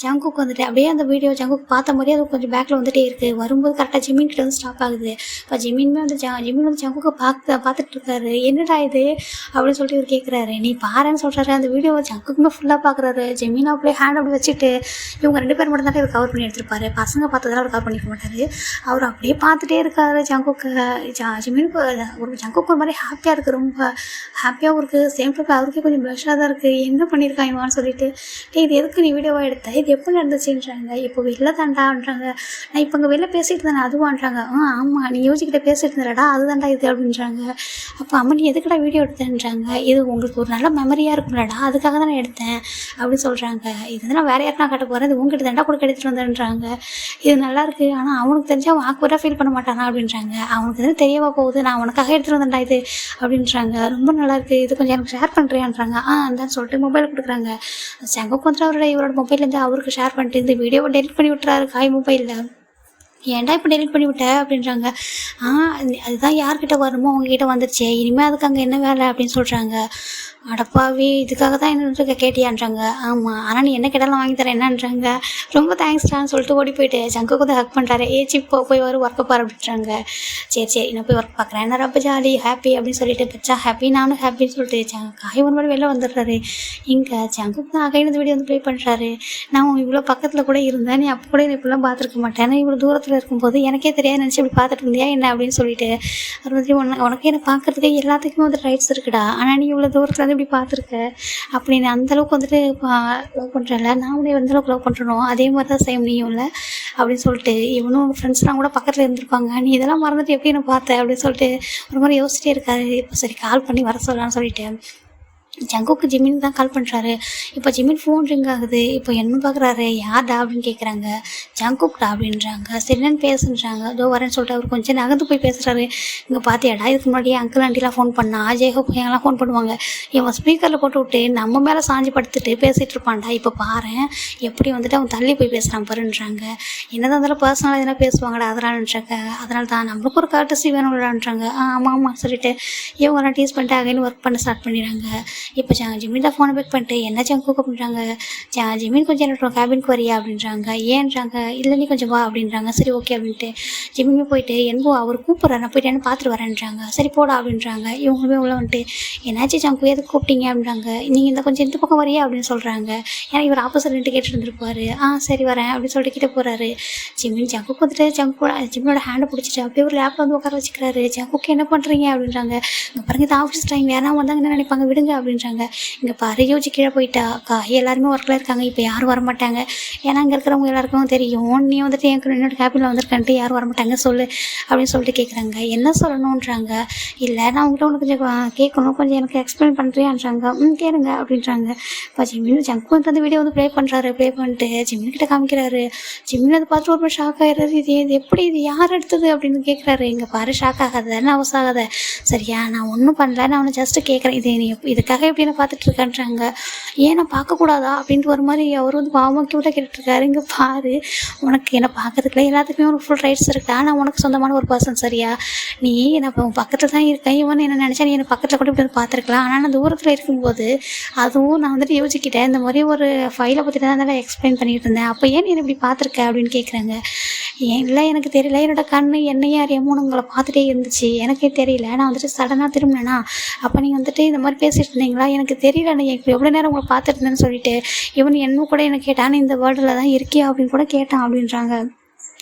ஜங்குக்கு வந்துட்டு அப்படியே அந்த வீடியோ ஜங்குக்கு பார்த்த மாதிரியே அது கொஞ்சம் பேக்கில் வந்துட்டே இருக்குது. வரும்போது கரெக்டாக ஜிமின் கிட்ட வந்து ஸ்டாப் ஆகுது. இப்போ ஜிமின்மே வந்து ஜிமின் வந்து ஜங்குக்கு பார்த்துட்டு இருக்காரு. என்னடா இது அப்படின்னு சொல்லிட்டு இவர் கேட்குறாரு. நீ பாருன்னு சொல்கிறாரு. அந்த வீடியோ ஜங்குக்குமே ஃபுல்லாக பார்க்குறாரு. ஜிமின் அப்படியே ஹேண்ட் அப்படி வச்சுட்டு இவங்க 2 பேர் மட்டும் தான் இவர் கவர் பண்ணி எடுத்துருப்பாரு. பசங்க பார்த்ததெல்லாம் அவர் கவர் பண்ணிக்க மாட்டார். அவர் அப்படியே பார்த்துட்டே இருக்காரு. ஜங்குக்கு ஜிமினுக்கு ஒரு ஜங்குக்கு ஒரு மாதிரி ஹாப்பியாக இருக்குது, ரொம்ப ஹாப்பியாகவும் இருக்குது. சேம் டைம் அவருக்கே கொஞ்சம் ப்ளஷாக தான் இருக்குது. என்ன பண்ணியிருக்காங்கன்னு சொல்லிட்டு. இது எதுக்கு நீ வீடியோவாக எடுத்த, இது எப்போ நடந்துச்சுன்றாங்க. இப்போ வெளில தாண்டான்றாங்க. நான் இப்போ இங்கே வெளில பேசிட்டு தானே அதுவான்றாங்க. ஆமாம் நீ யோசிக்கிட்ட பேசிட்டு இருந்தடா அதுதான்டா இது அப்படின்றாங்க. அப்போ அம்மா நீ எதுக்கடா வீடியோ எடுத்தேன்றாங்க. இது உங்களுக்கு ஒரு நல்ல மெமரியாக இருக்கும்லடா, அதுக்காக தான் நான் எடுத்தேன் அப்படின்னு சொல்கிறாங்க. இது வந்து நான் வேறு யாருனா காட்ட போகிறேன், இது உங்ககிட்ட தாண்டா கூட எடுத்துகிட்டு வந்தேன்றாங்க. இது நல்லாயிருக்கு, ஆனால் அவனுக்கு தெரிஞ்சா அவன் ஆக்வர்டாக ஃபீல் பண்ண மாட்டானா அப்படின்றாங்க. அவனுக்கு எதுவும் தெரியவா போகுது, நான் அவனுக்காக எடுத்துகிட்டு வந்தேன்டா இது அப்படின்றாங்க. ரொம்ப நல்லாயிருக்கு, இது கொஞ்சம் எனக்கு ஷேர் பண்ணுறியான்றாங்க. அதான் சொல்லிட்டு மொபைல் கொடுக்குறாங்க. செங்கக்கு வந்துட்டு இவரோட மொபைல்லேருந்து அவருக்கு ஷேர் பண்ணிட்டு இந்த வீடியோவை டெலிட் பண்ணி விட்டுறாரு காய் மொபைலில். ஏன்டா இப்போ டெலிட் பண்ணி விட்ட அப்படின்றாங்க. அதுதான் யார்கிட்ட வரணுமோ அவங்ககிட்ட வந்துருச்சு, இனிமேல் அதுக்கு அங்கே என்ன வேலை அப்படின்னு சொல்கிறாங்க. அடப்பாவி இதுக்காக தான் என்ன கேட்டியான்றாங்க. ஆமாம் ஆனால் நீ என்ன கேட்டாலும் வாங்கி தரேன் என்னன்றாங்க. ரொம்ப தேங்க்ஸ்டான்னு சொல்லிட்டு ஓடி போயிட்டு ஜங்குக்கு வந்து ஹக் பண்ணுறாரு. போய் வரும் ஒர்க்கை பாரு அப்படின்றாங்க. சரி நான் போய் ஒர்க் பார்க்குறேன், என்ன ரொம்ப ஜாலி ஹாப்பி அப்படின்னு சொல்லிட்டு பச்சா ஹாப்பி நானும் ஹாப்பின்னு சொல்லிட்டு காய் ஒரு மாதிரி வெளில வந்துடுறாரு. இங்கே ஜங்குக்கு தான் அகைன் இந்த வீடியோ வந்து ப்ளே பண்ணுறாரு. நான் இவ்வளோ பக்கத்தில் கூட இருந்தேன், நீ அப்போ கூட இப்படிலாம் பார்த்துருக்க மாட்டேன், நான் இவ்வளோ தூரத்தில் இருக்கும்போது எனக்கே தெரியாது நினச்சி இப்படி பார்த்துட்டு இருந்தியா என்ன அப்படின்னு சொல்லிட்டு. அது மாதிரி உனக்கு என்ன பார்க்குறதுக்கு எல்லாத்துக்குமே வந்து ரைட்ஸ் இருக்குடா, ஆனால் நீ இவ்வளோ தூரத்தில் வந்து இப்படி பார்த்துருக்க அப்படின்னு அந்தளவுக்கு வந்துட்டு லவ் பண்ணுறல, நான் உன்னை எந்தளவுக்கு லவ் பண்ணுறோம் அதே மாதிரி தான் சேம் நீயும் இல்லை அப்படின்னு சொல்லிட்டு. இவனும் ஃப்ரெண்ட்ஸ்லாம் கூட பக்கத்தில் இருந்திருப்பாங்க, நீ இதெல்லாம் மறந்துட்டு எப்படி நான் பார்த்தேன் அப்படின்னு சொல்லிட்டு ஒரு மாதிரி யோசிச்சிட்டே இருக்காரு. இப்போ சரி கால் பண்ணி வர சொல்லலான்னு சொல்லிட்டு ஜங்குக்கு ஜிமின் தான் கால் பண்ணுறாரு. இப்போ ஜிமின் ஃபோன் ரிங் ஆகுது. இப்போ என்ன பார்க்குறாரு, யார்டா அப்படின்னு கேட்குறாங்க. ஜங்குக்டா அப்படின்றாங்க. சரின்னு பேசுன்றாங்க. அதோ வரேன்னு சொல்லிட்டு அவர் கொஞ்சம் நகர்ந்து போய் பேசுகிறாரு. இங்கே பார்த்தியாடா, இதுக்கு முன்னாடியே அங்கிள் ஆண்டிலாம் ஃபோன் பண்ணா, ஜெயஹோப் எங்கெல்லாம் ஃபோன் பண்ணுவாங்க, இவன் ஸ்பீக்கரில் போட்டு விட்டு நம்ம மேலே சாஞ்சி படுத்துட்டு பேசிகிட்டு இருப்பான்டா. இப்போ பாரு எப்படி வந்துட்டு அவன் தள்ளி போய் பேசுகிறான் பாருன்றாங்க. என்னதான் இருந்தாலும் பர்சனலாக எதனா பேசுவாங்கடா அதனாலன்றாங்க. அதனால தான் நம்மளுக்கு ஒரு கர்ட்டசி வேணும்ன்றாங்க. ஆமாம் ஆமாம் சொல்லிட்டு இவங்கெல்லாம் டீஸ் பண்ணிட்டு அகைன் ஒர்க் பண்ண ஸ்டார்ட் பண்ணிடுறாங்க. இப்போ ஜிமின் தான் ஃபோனை பேக் பண்ணிட்டு என்ன ஜங்குக்கு அப்படின்றாங்க. ஜிமின் கொஞ்சம் என்னோட கேபினுக்கு வரியா அப்படின்றாங்க. ஏன்றாங்க. இல்லை நீ கொஞ்சம் வா அப்படின்றாங்க. சரி ஓகே அப்படின்ட்டு ஜிமினுமே போயிட்டு என்போ அவர் கூப்பிட்றாரு, நான் போயிட்டு என்ன பார்த்துட்டு வரேன்றாங்க. சரி போடா அப்படின்றாங்க. இவங்களுமே உள்ள வந்துட்டு என்னாச்சு ஜங்கு எதுக்கு கூப்பிட்டீங்க அப்படின்றாங்க. நீங்கள் இந்த கொஞ்சம் இந்த பக்கம் வரியா அப்படின்னு சொல்கிறாங்க. ஏன்னா இவர் ஆப்போசிட் நின்று கேட்டுட்டு இருந்திருப்பாரு. சரி வரேன் அப்படின்னு சொல்லிட்டு கிட்ட போகிறாரு. ஜிமின் ஜங்குக்கு வந்துட்டு ஜிமினோட ஹேண்டை பிடிச்சிட்டு அப்படியே ஒரு லேப்பில் வந்து உட்கார வச்சுக்கிறாரு. ஜங்குக்கு என்ன பண்ணுறீங்க அப்படின்றாங்க. இங்கே பாருங்க இது ஆஃபீஸ் டைம், யாரா வந்தாங்க என்ன நினைப்பாங்க, விடுங்க அப்படின்றாங்க. இங்கே பாரு யோசிச்சு கீழே போயிட்டா எல்லாருமே ஒர்க்கில் இருக்காங்க, இப்போ யாரும் வரமாட்டாங்க. ஏன்னா இங்கே இருக்கிறவங்க எல்லாருக்கும் தெரியும் நீ வந்துட்டு என்னோட கேபினில் வந்திருக்கன்ட்டு யாரும் வரமாட்டாங்க சொல்லு அப்படின்னு சொல்லிட்டு கேட்குறாங்க. என்ன சொல்லணுன்றாங்க. இல்லை நான் உங்கள்கிட்ட ஒன்று கொஞ்சம் கேட்கணும், கொஞ்சம் எனக்கு எக்ஸ்பிளைன் பண்ணுறியான்றாங்க. கேளுங்க அப்படின்றாங்க. இப்போ ஜிமின் ஜங்கு வந்து அந்த வீடியோ வந்து ப்ளே பண்ணுறாரு. ப்ளே பண்ணிட்டு ஜிமின்கிட்ட காமிக்கிறாரு. ஜிமின் அதை பார்த்துட்டு ஒரு ஷாக் ஆகிடுறாரு. இது எப்படி, இது யார் எடுத்தது அப்படின்னு கேட்குறாரு. இங்கே பாரு ஷாக் ஆகாத, என்ன அவசரம் ஆகாத சரியா, நான் ஒன்றும் பண்ணல, நான் அவனை ஜஸ்ட்டு கேட்குறேன், இது நீ இதுக்காக எப்படி என்ன பார்த்துட்டு இருக்கான்றாங்க. ஏன் நான் பார்க்கக்கூடாதா அப்படின்ட்டு ஒரு மாதிரி அவர் வந்து பாவமாக கியூட்டாக கேட்டுட்ருக்காரு. இங்கே பாரு உனக்கு என்னை பார்க்கறதுக்குள்ள எல்லாத்துக்குமே ஒரு ஃபுல் ரைட்ஸ் இருக்கா, நான் உனக்கு சொந்தமான ஒரு பர்சன் சரியா, நீ நான் இப்போ பக்கத்தில் தான் இருக்கேன், இவன் என்ன நினச்சா நீ என்னை பக்கத்தில் கூட இப்படி வந்து பார்த்துருக்கலாம். ஆனால் நான் தூரத்தில் இருக்கும்போது அதுவும் நான் வந்துட்டு யோசிக்கிட்டேன், இந்த மாதிரி ஒரு ஃபைலை பற்றி தான் நல்லா எக்ஸ்பிளைன் பண்ணிட்டு இருந்தேன், அப்போ ஏன் நீ இப்படி பார்த்துருக்க அப்படின்னு கேட்குறாங்க. ஏன் இல்லை எனக்கு தெரியல, என்னோட கண் என்னையும் அறியாமல் உங்களை பார்த்துட்டே இருந்துச்சு, எனக்கே தெரியல, நான் வந்துட்டு சடனாக திரும்பினேன்னா அப்போ நீங்கள் வந்துட்டு இந்த மாதிரி பேசிகிட்டு இருந்தீங்களா, எனக்கு தெரியல, நான் இப்போ எவ்வளோ நேரம் உங்களை பார்த்துட்டு இருந்தேன்னு சொல்லிட்டு இவன் என்ன கூட என்ன கேட்டான், இந்த வேர்ல்டில் தான் இருக்கியா அப்படின்னு கூட கேட்டான் அப்படின்றாங்க.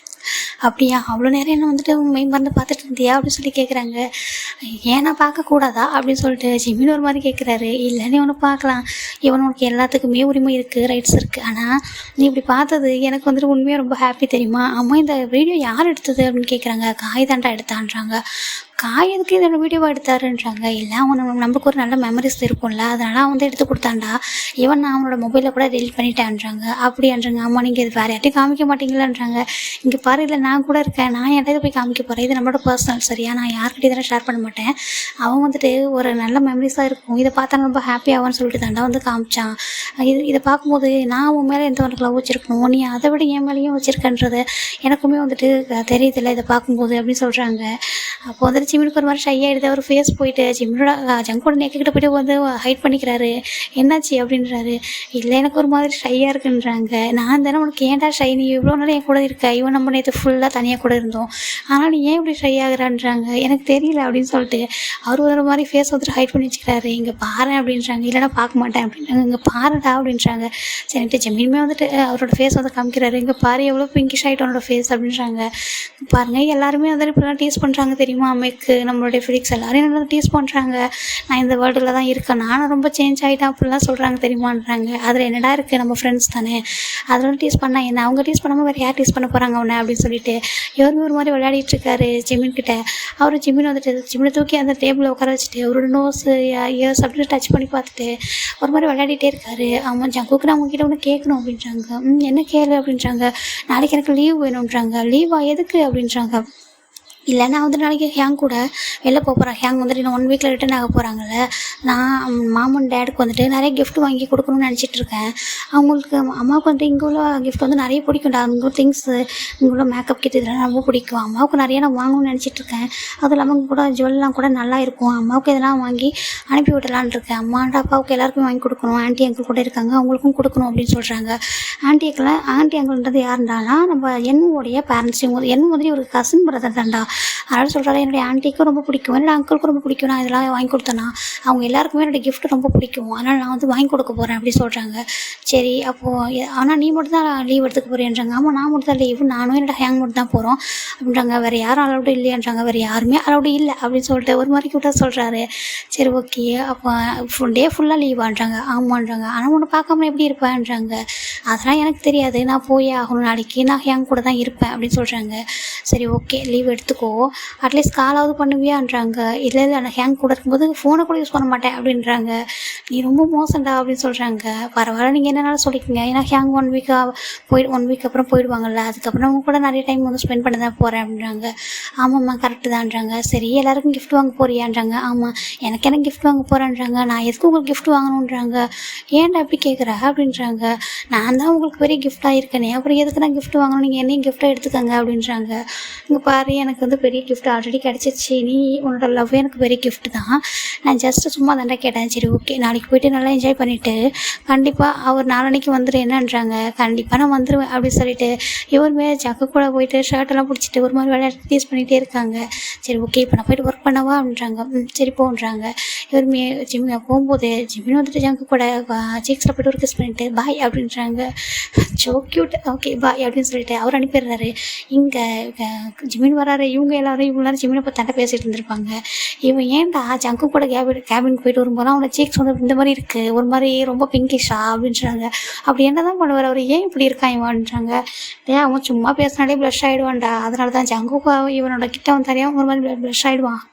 அப்படியா, அவ்வளோ நேரம் என்ன வந்துட்டு மெயின் மருந்து பார்த்துட்டு இருந்தியா அப்படின்னு சொல்லி கேட்குறாங்க. ஏன்னா பார்க்கக்கூடாதா அப்படின்னு சொல்லிட்டு ஜிமின் ஒரு மாதிரி கேட்குறாரு. இல்லை நீ ஒன்று பார்க்கலாம், இவன் உனக்கு எல்லாத்துக்குமே உரிமை இருக்குது, ரைட்ஸ் இருக்குது, ஆனால் நீ இப்படி பார்த்தது எனக்கு வந்துட்டு உண்மையாக ரொம்ப ஹாப்பி தெரியுமா. ஆமாம் இந்த வீடியோ யார் எடுத்தது அப்படின்னு கேட்குறாங்க. காய் தாண்டா எடுத்தான்றாங்க. காய் எதுக்கு இதோட வீடியோவாக எடுத்தாருன்றாங்க. இல்லை அவன் நம்மளுக்கு ஒரு நல்ல மெமரிஸ் இருக்கும்ல, அதனால் அவன் வந்து எடுத்து கொடுத்தான்டா, ஈவன் நான் அவனோட மொபைலில் கூட டெலிட் பண்ணிட்டேன்றாங்க. அப்படின்றாங்க. ஆமாம் நீங்கள் இது வேறு யார்ட்டையும் காமிக்க மாட்டீங்களான்றாங்க. இங்கே பாரு இல்லை நான் கூட இருக்கேன், நான் யார்கிட்ட போய் காமிக்க போகிறேன், இது நம்மளோட பர்சனல் சரியா, நான் யார்கிட்ட இதெல்லாம் ஷேர் பண்ண மாட்டேன், அவன் வந்துட்டு ஒரு நல்ல மெமரிஸாக இருக்கும், இதை பார்த்தா ரொம்ப ஹாப்பியாகும்னு சொல்லிட்டு தாண்டா வந்து காமிச்சான். இதை பார்க்கும்போது நான் உன் மேலே எந்த ஒரு லவ் வச்சுருக்கணும், நீ அதை விட என் மேலேயும் வச்சுருக்கன்றது எனக்குமே வந்துட்டு தெரியுதில்ல இதை பார்க்கும்போது அப்படின்னு சொல்கிறாங்க. அப்போ வந்துட்டு ஜிமினுக்கு ஒரு மாதிரி ஷை ஆகிடுது. அவர் ஃபேஸ் போயிட்டு ஜிமினோட ஜங்கோட நெக்கிட்ட போய்ட்டு வந்து ஹைட் பண்ணிக்கிறாரு. என்னாச்சு அப்படின்றாரு. இல்லை எனக்கு ஒரு மாதிரி ஷையாக இருக்குன்றாங்க. நான் தானே உனக்கு ஏன்டா ஷை, நீ இவ்வளோ நேரம் என் கூட இருக்க, இவன் நம்ம நேற்று ஃபுல்லாக தனியாக கூட இருந்தோம், ஆனால் நீ ஏன் இப்படி ஷை ஆகுறான்றாங்க. எனக்கு தெரியல அப்படின்னு சொல்லிட்டு அவர் ஒரு மாதிரி ஃபேஸ் வந்துட்டு ஹைட் பண்ணி வச்சுக்கிறாரு. இங்கே பாரு அப்படின்றாங்க. இல்லைனா பார்க்க மாட்டேன் அப்படின்றாங்க. இங்கே பாருடா அப்படின்றாங்க. சரின்ட்டு ஜிமினுமே வந்துட்டு அவரோட ஃபேஸ் வந்து காமிக்கிறாரு. இங்கே பாரு எவ்வளோ பிங்கிஷ் ஆகிட்டு அவனோட ஃபேஸ் அப்படின்றாங்க. பாருங்கள் எல்லாருமே வந்துட்டு இப்படிலாம் டீஸ் பண்ணுறாங்க தெரியுமா, அம்மைக்கு நம்மளுடைய ஃபிலிக்ஸ் எல்லாரும் என்ன டீஸ் பண்ணுறாங்க, நான் இந்த வேர்ல்டில் தான் இருக்கேன், நானும் ரொம்ப சேஞ்ச் ஆகிட்டேன் அப்படிலாம் சொல்கிறாங்க தெரியுமான்றாங்க. அதில் என்னடா இருக்குது, நம்ம ஃப்ரெண்ட்ஸ் தானே, அதெல்லாம் டீஸ் பண்ணால் என்ன, அவங்க டீஸ் பண்ணாமல் வேறு யார் டீஸ் பண்ண போகிறாங்க அவனை அப்படின்னு சொல்லிட்டு இவருமே ஒரு மாதிரி விளையாடிட்டு இருக்காரு ஜிமின் கிட்ட. அவர் ஜிமின் வந்துட்டு ஜிமினை தூக்கி அந்த டேபிளில் உட்கார வச்சுட்டு அவரோட நோஸ் இயர்ஸ் அப்படின்னு டச் பண்ணி பார்த்துட்டு ஒரு மாதிரி விளையாடிட்டே இருக்காரு. அவன் ஜங்குக்கு நான் உங்ககிட்ட ஒன்று கேட்கணும் அப்படின்றாங்க. என்ன கேளு அப்படின்றாங்க. நாளைக்கு எனக்கு லீவ் வேணுன்றாங்க. லீவா எதுக்கு அப்படின்றாங்க. இல்லை நான் வந்து நாளைக்கு ஹேங் கூட வெளில போகிறேன், ஹேங் வந்துட்டு இன்னும் 1 வீக்கில் ரிட்டன் ஆக போகிறாங்கல்ல, நான் மாமன் டேடுக்கு வந்துட்டு நிறைய கிஃப்ட் வாங்கி கொடுக்கணும்னு நினச்சிட்டு இருக்கேன். அவங்களுக்கு அம்மாவுக்கு வந்துட்டு இங்கே உள்ள கிஃப்ட் வந்து நிறைய பிடிக்கும்டா, அங்கே திங்ஸு இங்கே உள்ள மேக்கப் கிட் இதெல்லாம் ரொம்ப பிடிக்கும், அம்மாவுக்கு நிறைய நான் வாங்கணும்னு நினச்சிட்டு இருக்கேன். அதுவும் இல்லாமல் அவங்க கூட ஜுவல்லாம் கூட நல்லா இருக்கும், அம்மாவுக்கு இதெல்லாம் வாங்கி அனுப்பி விடலான்னு இருக்கேன். அம்மாண்ட அப்பாவுக்கு எல்லாருக்குமே வாங்கி கொடுக்கணும், ஆன்ட்டி அங்கிள் கூட இருக்காங்க அவங்களுக்கும் கொடுக்கணும் அப்படின்னு சொல்கிறாங்க. ஆன்ட்டி அங்கிள்ன்றது யாருண்டானா நம்ம என்னுடைய பேரண்ட்ஸ், என்ன மாதிரி ஒரு கசின் பிரதர் தான்டா. அதனால் சொல்கிறாரு என்னுடைய ஆன்ட்டிக்கும் ரொம்ப பிடிக்கும், என்னோட அங்கிளுக்கும் ரொம்ப பிடிக்கும், நான் இதெல்லாம் வாங்கி கொடுத்தேன்னா அவங்க எல்லாருக்குமே என்னோடய கிஃப்ட் ரொம்ப பிடிக்கும், அதனால் நான் வந்து வாங்கி கொடுக்க போகிறேன் அப்படி சொல்கிறாங்க. சரி அப்போது ஆனால் நீ மட்டும் தான் லீவ் எடுத்துக்க போகிறேன்றாங்க. ஆமாம் நான் மட்டும் தான் லீவு, நானும் என்னோட ஹேங் மட்டும் தான் போகிறோம் அப்படின்றாங்க. வேறு யாரும் அலவுடு இல்லையான்றாங்க. வேறு யாருமே அலவுடு இல்லை அப்படின்னு சொல்லிட்டு ஒரு மாதிரி கிட்ட சொல்கிறாரு. சரி ஓகே அப்போ டே ஃபுல்லாக லீவான்றாங்க. ஆமான்றாங்க. ஆனால் ஒன்று பார்க்காம எப்படி இருப்பேன்றாங்க. அதெல்லாம் எனக்கு தெரியாது, நான் போயே ஆகணும், நாளைக்கு நான் ஹேங் கூட தான் இருப்பேன் அப்படின்னு சொல்கிறாங்க. சரி ஓகே லீவ் எடுத்துக்கோ வச்சுக்கோ, அட்லீஸ்ட் காலாவது பண்ணுவியான்றாங்க. இல்லை இல்லை நான் ஹேங் கூட இருக்கும்போது ஃபோனை கூட யூஸ் பண்ண மாட்டேன் அப்படின்றாங்க. நீ ரொம்ப மோசம்டா அப்படின்னு சொல்கிறாங்க. பரவாயில்ல நீங்கள் என்னென்னாலும் சொல்லிக்கோங்க, ஏன்னா ஹேங் 1 வீக்காக 1 வீக் அப்புறம் போயிடுவாங்கல்ல, அதுக்கப்புறம் அவங்க கூட நிறைய டைம் வந்து ஸ்பெண்ட் பண்ண தான் போகிறேன் அப்படின்றாங்க. ஆமாம்மா கரெக்டு தான்றாங்க. சரி எல்லாருக்கும் கிஃப்ட் வாங்க போறியான்றாங்க. ஆமாம் எனக்கு கிஃப்ட் வாங்க போகிறேன்றாங்க. நான் எதுக்கு உங்களுக்கு கிஃப்ட் வாங்கணுன்றாங்க. ஏன்டா எப்படி கேட்குற அப்படின்றாங்க. நான் தான் உங்களுக்கு பெரிய கிஃப்டாக இருக்கேனே, அப்புறம் எதுக்கு நான் கிஃப்ட் வாங்கணும், நீங்கள் என்னையும் கிஃப்டாக எடுத்துக்கங்க அப்படின்றாங்க. இங்கே பாரு எனக்கு வந்து பெரிய கிஃப்ட் ஆல்ரெடி கிடச்சிருச்சு, நீ உன்னோட லவ் எனக்கு பெரிய கிஃப்ட் தான், நான் ஜஸ்ட்டு சும்மா தாண்டா கேட்டேன். சரி ஓகே நாளைக்கு போய்ட்டு நல்லா என்ஜாய் பண்ணிவிட்டு கண்டிப்பாக அவர் நாளன்னைக்கு வந்துடு என்னன்றாங்க. கண்டிப்பாக நான் வந்துடுவேன் அப்படின்னு சொல்லிட்டு இவருமே ஜக்கு கூட போயிட்டு ஷர்ட்டெல்லாம் பிடிச்சிட்டு ஒரு மாதிரி விளையாட்டு டீஸ் பண்ணிகிட்டே இருக்காங்க. சரி ஓகே இப்போ நான் போய்ட்டு ஒர்க் பண்ணவா அப்படின்றாங்க. சரி போன்றாங்க. இவருமே போகும்போது ஜிமின் வந்துட்டு ஜங்கு கூட சீக்ஸில் போய்ட்டு ஒரு கிஸ் பண்ணிட்டு பாய் அப்படின்றாங்க. சோ க்யூட் ஓகே பாய் அப்படின்னு சொல்லிட்டு அவர் அனுப்பிடுறாரு. இங்கே ஜிமின் வராரு. இவங்க எல்லாரும் ஜிமினை பற்றி தண்டை பேசிகிட்டு இருந்திருப்பாங்க. இவன் ஏன்டா ஜங்கு கூட கேபினுக்கு போயிட்டு வரும்போது அவனோட சீக்ஸ் வந்து இந்த மாதிரி இருக்குது, ஒரு மாதிரி ரொம்ப பிங்கிஷா அப்படின்றாங்க. அப்படி என்ன தான் பண்ணுவார் அவர், ஏன் இப்படி இருக்கான் இவன்றாங்க. ஏன் அவன் சும்மா பேசினாலே ப்ளஷ் ஆகிடுவான்டா, அதனால தான் ஜங்குக்கு இவனோட கிட்ட அவன் தெரியாமல் ஒரு மாதிரி ப்ளஷ் ஆகிடுவான்.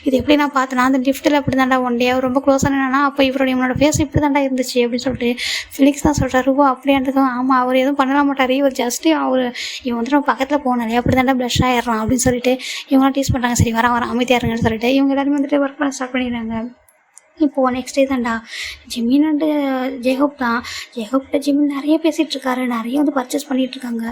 இது எப்படி நான் பார்த்தேன்னா அந்த லிஃப்ட்டில் அப்படி தாண்டா ஒன் டே அவர் ரொம்ப க்ளோஸான என்னன்னா அப்போ இவனோட ஃபேஸ் இப்படி தாண்டா இருந்துச்சு அப்படின்னு சொல்லிட்டு ஃபிலிக்ஸ் தான் சொல்கிறாரு. ஓ அப்படின்றதும் ஆமாம் அவர் எதுவும் பண்ணலாம் மாட்டார், இவர் ஜஸ்ட்டு இவன் வந்துட்டு நம்ம பக்கத்தில் போனாலே அப்படி தாண்டா ப்ளஷ் ஆயிடுறான் அப்படின்னு சொல்லிட்டு இவங்களாம் டீஸ் பண்ணுறாங்க. சரி வர அமைதியாக இருங்கன்னு சொல்லிட்டு இவங்க எல்லாருமே வந்துட்டு ஒர்க் பண்ண ஸ்டார்ட் பண்ணிடுறாங்க. இப்போது நெக்ஸ்ட் டே தான்டா ஜிமின் அண்டு ஜேஹோப் தான். ஜேஹோப்கிட்ட ஜிமின் நிறைய பேசிகிட்டு இருக்காரு, நிறைய வந்து பர்ச்சேஸ் பண்ணிகிட்ருக்காங்க.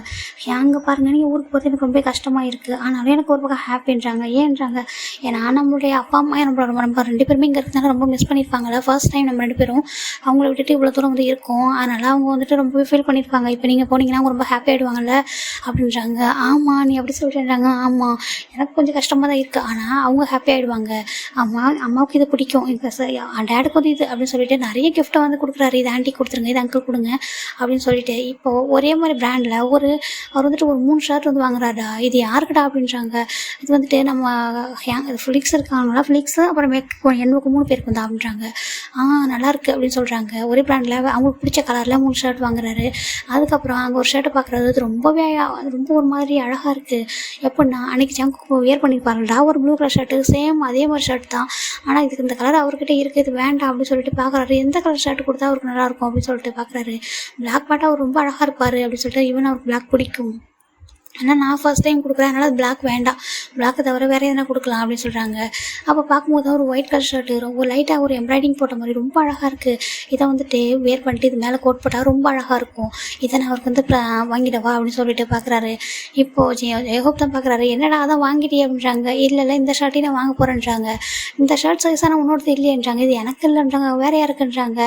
அங்கே பாருங்கள் நீங்கள் ஊருக்கு போகிறது எனக்கு ரொம்ப கஷ்டமாக இருக்குது, ஆனாலும் எனக்கு ஒரு பக்கம் ஹாப்பின்றாங்க. ஏன்றாங்க, ஏன்னா நம்மளுடைய அப்பா அம்மா நம்ம 2 பேருமே இங்கே இருக்கிறதுனால ரொம்ப மிஸ் பண்ணியிருப்பாங்கல்ல. ஃபர்ஸ்ட் டைம் நம்ம 2 பேரும் அவங்கள விட்டுட்டு இவ்வளோ தூரம் வந்து இருக்கோம், அதனால் அவங்க வந்துட்டு ரொம்பவே ஃபீல் பண்ணியிருப்பாங்க. இப்போ நீங்கள் போனீங்கன்னா அவங்க ரொம்ப ஹாப்பி ஆகிடுவாங்கல்ல அப்படின்றாங்க. ஆமாம் நீ அப்படி சொல்கிறேன்றாங்க. ஆமாம் எனக்கு கொஞ்சம் கஷ்டமாக தான் இருக்குது, ஆனால் அவங்க ஹாப்பி ஆகிடுவாங்க. அம்மாவுக்கு இது பிடிக்கும், இப்போ டேடுக்கு வந்து இது அப்படின்னு சொல்லிட்டு நிறைய கிஃப்ட்டை வந்து கொடுக்குறாரு. இது ஆண்டி கொடுத்துருங்க, இது அங்கிள் கொடுங்க அப்படின்னு சொல்லிட்டு இப்போது ஒரே மாதிரி பிராண்டில் அவர் வந்துட்டு ஒரு 3 ஷர்ட் வந்து வாங்குறாரா. இது யாருக்குடா அப்படின்றாங்க. இது வந்துட்டு நம்ம ஃபிலிக்ஸ் இருக்காங்களா, ஃபிலிக்ஸ் அப்புறம் எனக்கு 3 பேருக்கு வந்து அப்படின்றாங்க. நல்லாயிருக்கு அப்படின்னு சொல்கிறாங்க. ஒரே பிராண்டில் அவங்களுக்கு பிடிச்ச கலரில் 3 ஷர்ட் வாங்குறாரு. அதுக்கப்புறம் அங்கே ஒரு ஷர்ட்டை பார்க்குறது ரொம்ப ஒரு மாதிரி அழகாக இருக்குது. எப்படின்னா அன்றைக்கி ஜங்கு வியர் பண்ணியிருப்பாருடா ஒரு ப்ளூ கலர் ஷர்ட்டு, சேம் அதே மாதிரி ஷர்ட் தான், ஆனால் இதுக்கு இந்த கலர் அவர்கிட்ட இருக்குது, இது வேண்டாம் அப்படின்னு சொல்லிட்டு பார்க்குறாரு. எந்த கலர் ஷர்ட் கொடுத்தா அவருக்கு நல்லாயிருக்கும் அப்படின்னு சொல்லிட்டு பார்க்குறாரு. பிளாக் பாட்டா அவர் ரொம்ப அழகாக இருப்பார் அப்படின்னு சொல்லிட்டு இவன் அவருக்கு பிளாக் பிடிக்கும். ஆனால் நான் ஃபர்ஸ்ட் டைம் கொடுக்குறேன், அதனால் பிளாக் வேண்டாம், பிளாக்கை தவிர வேறு எதனா கொடுக்கலாம் அப்படின்னு சொல்கிறாங்க. அப்போ பார்க்கும்போது ஒரு ஒயிட் கலர் ஷர்ட்டு ரொம்ப லைட்டாக ஒரு எம்ப்ராய்டிங் போட்ட மாதிரி ரொம்ப அழகாக இருக்குது. இதை வந்துட்டு வேர் பண்ணிட்டு இது மேலே கோட் போட்டால் ரொம்ப அழகாக இருக்கும், இதை நான் அவருக்கு வந்து வாங்கிடவா அப்படின்னு சொல்லிட்டு பார்க்குறாரு. இப்போது ஜேஹோப் தான் பார்க்குறாரு. என்னடா அதான் வாங்கிட்டே அப்படின்றாங்க. இல்லை இந்த ஷர்ட்டையும் நான் வாங்க போகிறேன்றாங்க. இந்த ஷர்ட் சைஸாக நான் உன்னோடது இல்லையன்றாங்க. இது எனக்கு இல்லைன்றாங்க, வேறு யாருக்குன்றாங்க.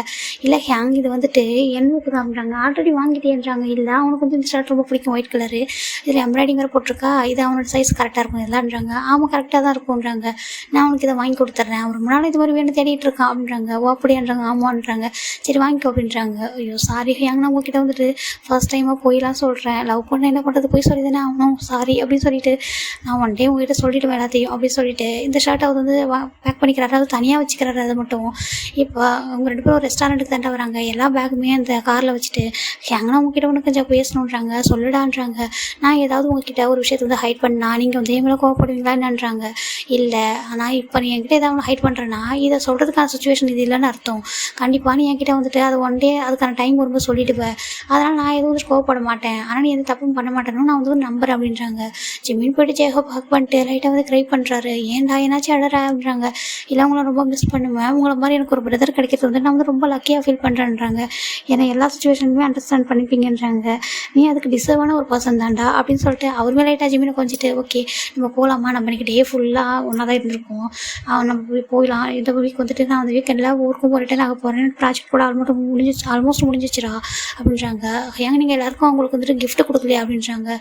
இல்லை ஹேங் இது வந்துட்டு என்னுக்கு தான் அப்படின்றாங்க. ஆல்ரெடி வாங்கிட்டேன்றாங்க. இல்லை அவனுக்கு வந்து இந்த ஷர்ட் ரொம்ப பிடிக்கும், ஒயிட் கலரு, இதில் எம்ப்ராய்டிங் வேறு போட்டிருக்கா, இது அவனோட சைஸ் கரெக்டாக இருக்கும் எல்லான்றாங்க. ஆமாம் கரெக்டாக தான் இருக்கும்ன்றாங்க. நான் அவனுக்கு இதை வாங்கி கொடுத்துட்றேன், ஒரு முன்னாள் இது மாதிரி வேணும் தேடிட்டு இருக்கான் அப்படின்றாங்க. ஓ அப்படின்றாங்க. ஆமான்றாங்க. சரி வாங்கிக்கோ அப்படின்றாங்க. ஐயோ சாரி ஹேங், நான் உங்ககிட்ட வந்துட்டு ஃபர்ஸ்ட் டைமாக போயெல்லாம் சொல்கிறேன், லவ் பண்ண என்ன பண்ணுறது, போய் சொல்லி தானே ஆகணும், சாரி அப்படின்னு சொல்லிட்டு நான் ஒன் டே உங்ககிட்ட சொல்லிவிட்டு எல்லாத்தையும் அப்படின்னு சொல்லிட்டு இந்த ஷர்ட்டை வந்து பேக் பண்ணிக்கிறாரு, அது தனியாக வச்சுக்கிறாரு. அது மட்டும் இப்போ அவங்க 2 பேரும் ஒரு ரெஸ்டாரண்ட்டுக்கு தாண்டா வராங்க. எல்லா பேக்குமே அந்த காரில் வச்சுட்டு ஹேங்னா உங்ககிட்ட ஒன்று கொஞ்சம் பேசணுன்றாங்க, சொல்லிடான்றாங்க. நான் ஏதாவது உங்ககிட்ட ஒரு விஷயத்தை வந்து ஹைட் பண்ணா நீங்கள் வந்து என் மேலே கோவப்படுவீங்களா என்னன்றாங்க. இல்லை ஆனால் இப்போ நீ என்கிட்ட ஏதாவது ஒன்று ஹைட் பண்ணுறேன்னா இதை சொல்கிறதுக்கான சுச்சுவேஷன் இது இல்லைன்னு அர்த்தம். கண்டிப்பாக நீ என்கிட்ட வந்துட்டு அது ஒன் டே அதுக்கான டைம் வரும்போது சொல்லிவிடுவேன், அதனால் நான் எதுவும் வந்து கோவப்பட மாட்டேன், ஆனால் நீ எதுவும் தப்பும் பண்ண மாட்டேன்னு நான் வந்து நம்புறேன் அப்படின்றாங்க. ஜிமின் போய்ட்டு ஜேஹோப் ஹக் பண்ணிட்டு லைட்டாக வந்து க்ரை பண்ணுறாரு. ஏன்டா என்னாச்சும் அழற அப்படின்றாங்க. இல்லை உங்களை ரொம்ப மிஸ் பண்ணுவேன், உங்களை மாதிரி எனக்கு ஒரு பிரதர் கிடைக்கிறது வந்து நான் வந்து ரொம்ப லக்கியாக ஃபீல் பண்ணுறேன்றாங்க. ஏன்னா எல்லா சுச்சுவேஷனுமே அண்டர்ஸ்டாண்ட் பண்ணிப்பீங்கன்றாங்க. நீ அதுக்கு டிசர்வான ஒரு பர்சன் தான்டா அப்படின்னு சொல்லிட்டு அவருமே லைட்டாக ஜிமினை கொஞ்சிட்டு ஓகே நம்ம போகலாமா, நம்ம இன்றைக்கி டே ஃபுல்லாக ஒன்றா தான் இருந்திருக்கோம், நம்ம போயிடலாம், இந்த வீக் வந்துட்டு நான் அந்த வீக்கெண்டில் ஊருக்கும் ஒரு ரிட்டர்ன் ஆக போகிறேன், ப்ராஜெக்ட் கூட ஆல்மோஸ்ட் முடிஞ்சிச்சுரா அப்படின்றாங்க. ஏங்க நீங்கள் எல்லாருக்கும் அவங்களுக்கு வந்துட்டு கிஃப்ட் கொடுக்கலையா அப்படின்றாங்க.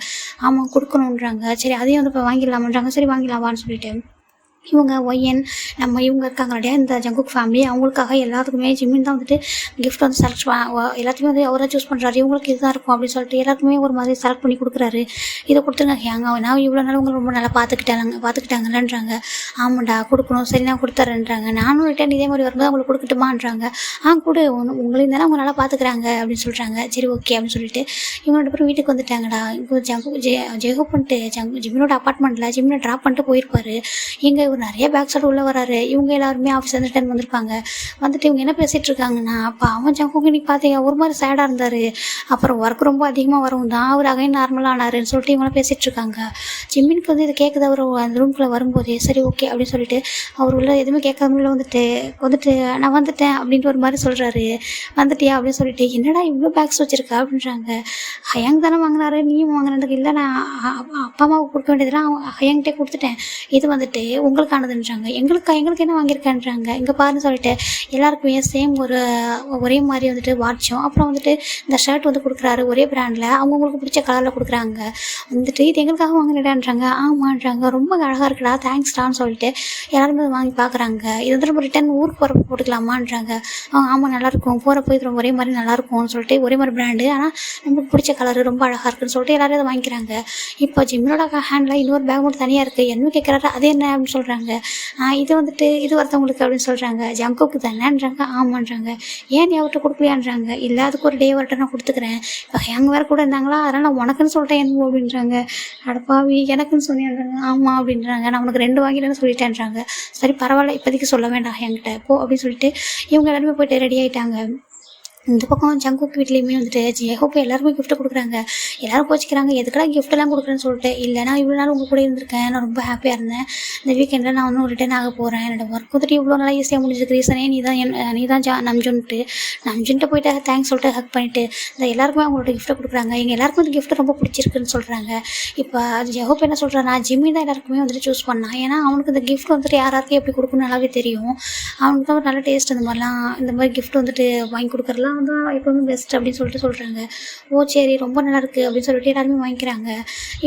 ஆமாம் கொடுக்கணுன்றாங்க. சரி அதையும் வந்து இப்போ வாங்கிடலாமான்றாங்க. சரி வாங்கிடலாமான்னு சொல்லிட்டு இவங்க ஒய்என் நம்ம இவங்க இருக்காங்க இல்லையா, இந்த ஜங்குக் ஃபேமிலி, அவங்களுக்காக எல்லாத்துக்குமே ஜிம்மின் தான் வந்துட்டு கிஃப்ட் வந்து செலக்ட் எல்லாத்தையுமே வந்து அவராக சூஸ் பண்ணுறாரு. இவங்களுக்கு இதுதான் இருக்கும் அப்படின்னு சொல்லிட்டு எல்லாருக்குமே ஒரு மாதிரி செலக்ட் பண்ணி கொடுக்குறாரு. இதை கொடுத்துருங்க ஹேங்க, நான் இவ்வளோ நாள் உங்களை ரொம்ப நல்லா பார்த்துக்கிட்டாங்கன்றாங்க. ஆமாண்டா கொடுக்கணும், சரி நான் கொடுத்துட்றேன்றாங்க. நானும் ரிட்டர்ன் இதே மாதிரி வரும்போது அவங்களுக்கு கொடுக்கட்டுமான்றாங்க. கொடு, உங்களையும் தானே அவங்க நல்லா பார்த்துக்குறாங்க அப்படின்னு சொல்கிறாங்க. சரி ஓகே அப்படின்னு சொல்லிட்டு இவங்க 2 பேரும் வீட்டுக்கு வந்துட்டாங்கடா. இங்கே ஜெயஹோப் பண்ணிட்டு ஜிம்மினோட அப்பார்ட்மெண்ட்டில் ஜிம்மினை ட்ராப் பண்ணிட்டு போயிருப்பாரு. இங்கே இவர் நிறைய பேக் சைடு உள்ளே வராரு. இவங்க எல்லாருமே ஆஃபீஸ் வந்து ரிட்டர்ன் வந்திருப்பாங்க. வந்துட்டு இவங்க என்ன பேசிகிட்டு இருக்காங்கன்னா, அப்போ அவன் ஜங்குக்கு இன்னைக்கு பார்த்தீங்க ஒரு மாதிரி சேடாக இருந்தார். அப்புறம் ஒர்க் ரொம்ப அதிகமாக வரும் தான் அவர் அகைன் நார்மலாக ஆனாருன்னு சொல்லிட்டு இவங்களாம் பேசிகிட்டு இருக்காங்க. ஜிம்மினுக்கு வந்து இது கேட்குது. அவர் அந்த ரூம்குள்ளே வரும்போதே சரி ஓகே அப்படின்னு சொல்லிட்டு அவர் உள்ள எதுவுமே கேட்காம வந்துட்டு நான் வந்துட்டேன் அப்படின்ட்டு ஒரு மாதிரி சொல்கிறாரு. வந்துட்டியா அப்படின்னு சொல்லிட்டு, என்னடா இவ்வளோ பேக்ஸ் வச்சுருக்கா அப்படின்றாங்க. ஹயாங் தானே வாங்கினாரு, நீயும் வாங்கினதுக்கு இல்லை, நான் அப்பா அம்மாவுக்கு கொடுக்க வேண்டியதுலாம் ஹயாங்கிட்டே கொடுத்துட்டேன், இது வந்துட்டு உங்களுக்கானதுன்றாங்க. எங்களுக்கு என்ன வாங்கியிருக்கேன்றாங்க. இங்கே பாருன்னு சொல்லிட்டு எல்லாருக்குமே சேம் ஒரே மாதிரி வந்துட்டு வாட்சும் அப்புறம் வந்துட்டு இந்த ஷர்ட் வந்து கொடுக்குறாரு ஒரே பிராண்டில், அவங்களுக்கு பிடிச்ச கலரில் கொடுக்குறாங்க. வந்துட்டு இது எங்களுக்காக வாங்கினடான்றாங்க. ஆமான்றாங்க. ரொம்ப அழகாக இருக்குடா, தேங்க்ஸ்டான்னு சொல்லிட்டு எல்லாருமே வாங்கி பார்க்குறாங்க. இது வந்து நம்ம ரிட்டர்ன் ஊருக்கு போகிறப்ப போட்டுக்கலாமான்றாங்க. ஆமாம் நல்லாயிருக்கும், போகிறப்போ இது ஒரே மாதிரி நல்லாயிருக்கும்னு சொல்லிட்டு ஒரே மாதிரி பிராண்டு, ஆனால் நமக்கு பிடிச்ச கலரு ரொம்ப அழகாக இருக்குன்னு சொல்லிட்டு எல்லாரும் அதை வாங்கிக்கிறாங்க. இப்போ ஜிம்மினோட ஹேண்டில் இன்னொரு பேக் மட்டும் தனியாக இருக்குது. என்ன கேட்குறாரு, அது என்ன அப்படின்னு சொல்கிறாங்க. இது வந்துட்டு இது ஒருத்தவங்களுக்கு அப்படின்னு சொல்கிறாங்க. ஜங்குக்கு தானேன்றாங்க. ஆமான்றாங்க. ஏன் நீ அவர்கிட்ட கொடுக்கலையான்றாங்க. இல்லை அதுக்கு ஒரு டே வரட்ட நான் கொடுத்துக்கிறேன், இப்போ ஹேங் வேறு கூட இருந்தாங்களா, அதனால் நான் உனக்குன்னு சொல்லிட்டேன் என்ன அப்படின்றாங்க. அடப்பாவி எனக்குன்னு சொன்னேன்றாங்க. ஆமாம் அப்படின்றாங்க. நான் உனக்கு 2 வாங்கிட்டேன்னு சொல்லிட்டேன்றாங்க. சரி பரவாயில்ல, இப்போதைக்கு சொல்ல வேண்டாம் என்கிட்ட போ அப்படின்னு சொல்லிட்டு இவங்க எல்லாருமே போய்ட்டு ரெடி ஆகிட்டாங்க. இந்த பக்கம் ஜங்குக் வீட்லேயுமே வந்துட்டு ஜெயஹோப் எல்லாருமே கிஃப்ட் கொடுக்குறாங்க. எல்லோரும் கோச்சிக்கிறாங்க, எதுக்கடா கிஃப்ட்டெல்லாம் கொடுக்குறேன்னு சொல்லிட்டு. இல்லை நான் இவ்வளோ நாள் உங்கள் கூட இருந்திருக்கேன், நான் ரொம்ப ஹாப்பியாக இருந்தேன், இந்த வீக்கெண்டில் நான் வந்து ரிட்டர்ன் ஆக போகிறேன், என்னோட ஒர்க் வந்துட்டு இவ்வளோ நல்லா ஈஸியாக முடிஞ்சிருக்கு, ரீசனே நீ தான் நம்ஜுன்ட்டு போயிட்டு தேங்க்ஸ் சொல்லிட்டு ஹக் பண்ணிவிட்டு இந்த எல்லாருக்குமே அவங்களோட கிஃப்ட்டை கொடுக்குறாங்க. எங்கள் எல்லாருக்கும் இந்த கிஃப்ட் ரொம்ப பிடிச்சிருக்குன்னு சொல்கிறாங்க. இப்போ ஜெயஹோப் என்ன சொல்கிறான்னா, ஜிம்மி தான் எல்லாருக்குமே வந்துட்டு சூஸ் பண்ணான். ஏன்னா அவனுக்கு இந்த கிஃப்ட் வந்துட்டு யாராருக்கும் எப்படி கொடுக்கணும் நல்லாவே தெரியும். அவனுக்கு தான் ஒரு நல்ல டேஸ்ட், இந்த மாதிரி கிஃப்ட் வந்துட்டு வாங்கி கொடுக்குறலாம் தான் எப்போவுமே பெஸ்ட் அப்படின்னு சொல்லிட்டு சொல்கிறாங்க. ஓ சரி ரொம்ப நல்லாயிருக்கு அப்படின்னு சொல்லிட்டு எல்லாருமே வாங்கிக்கிறாங்க.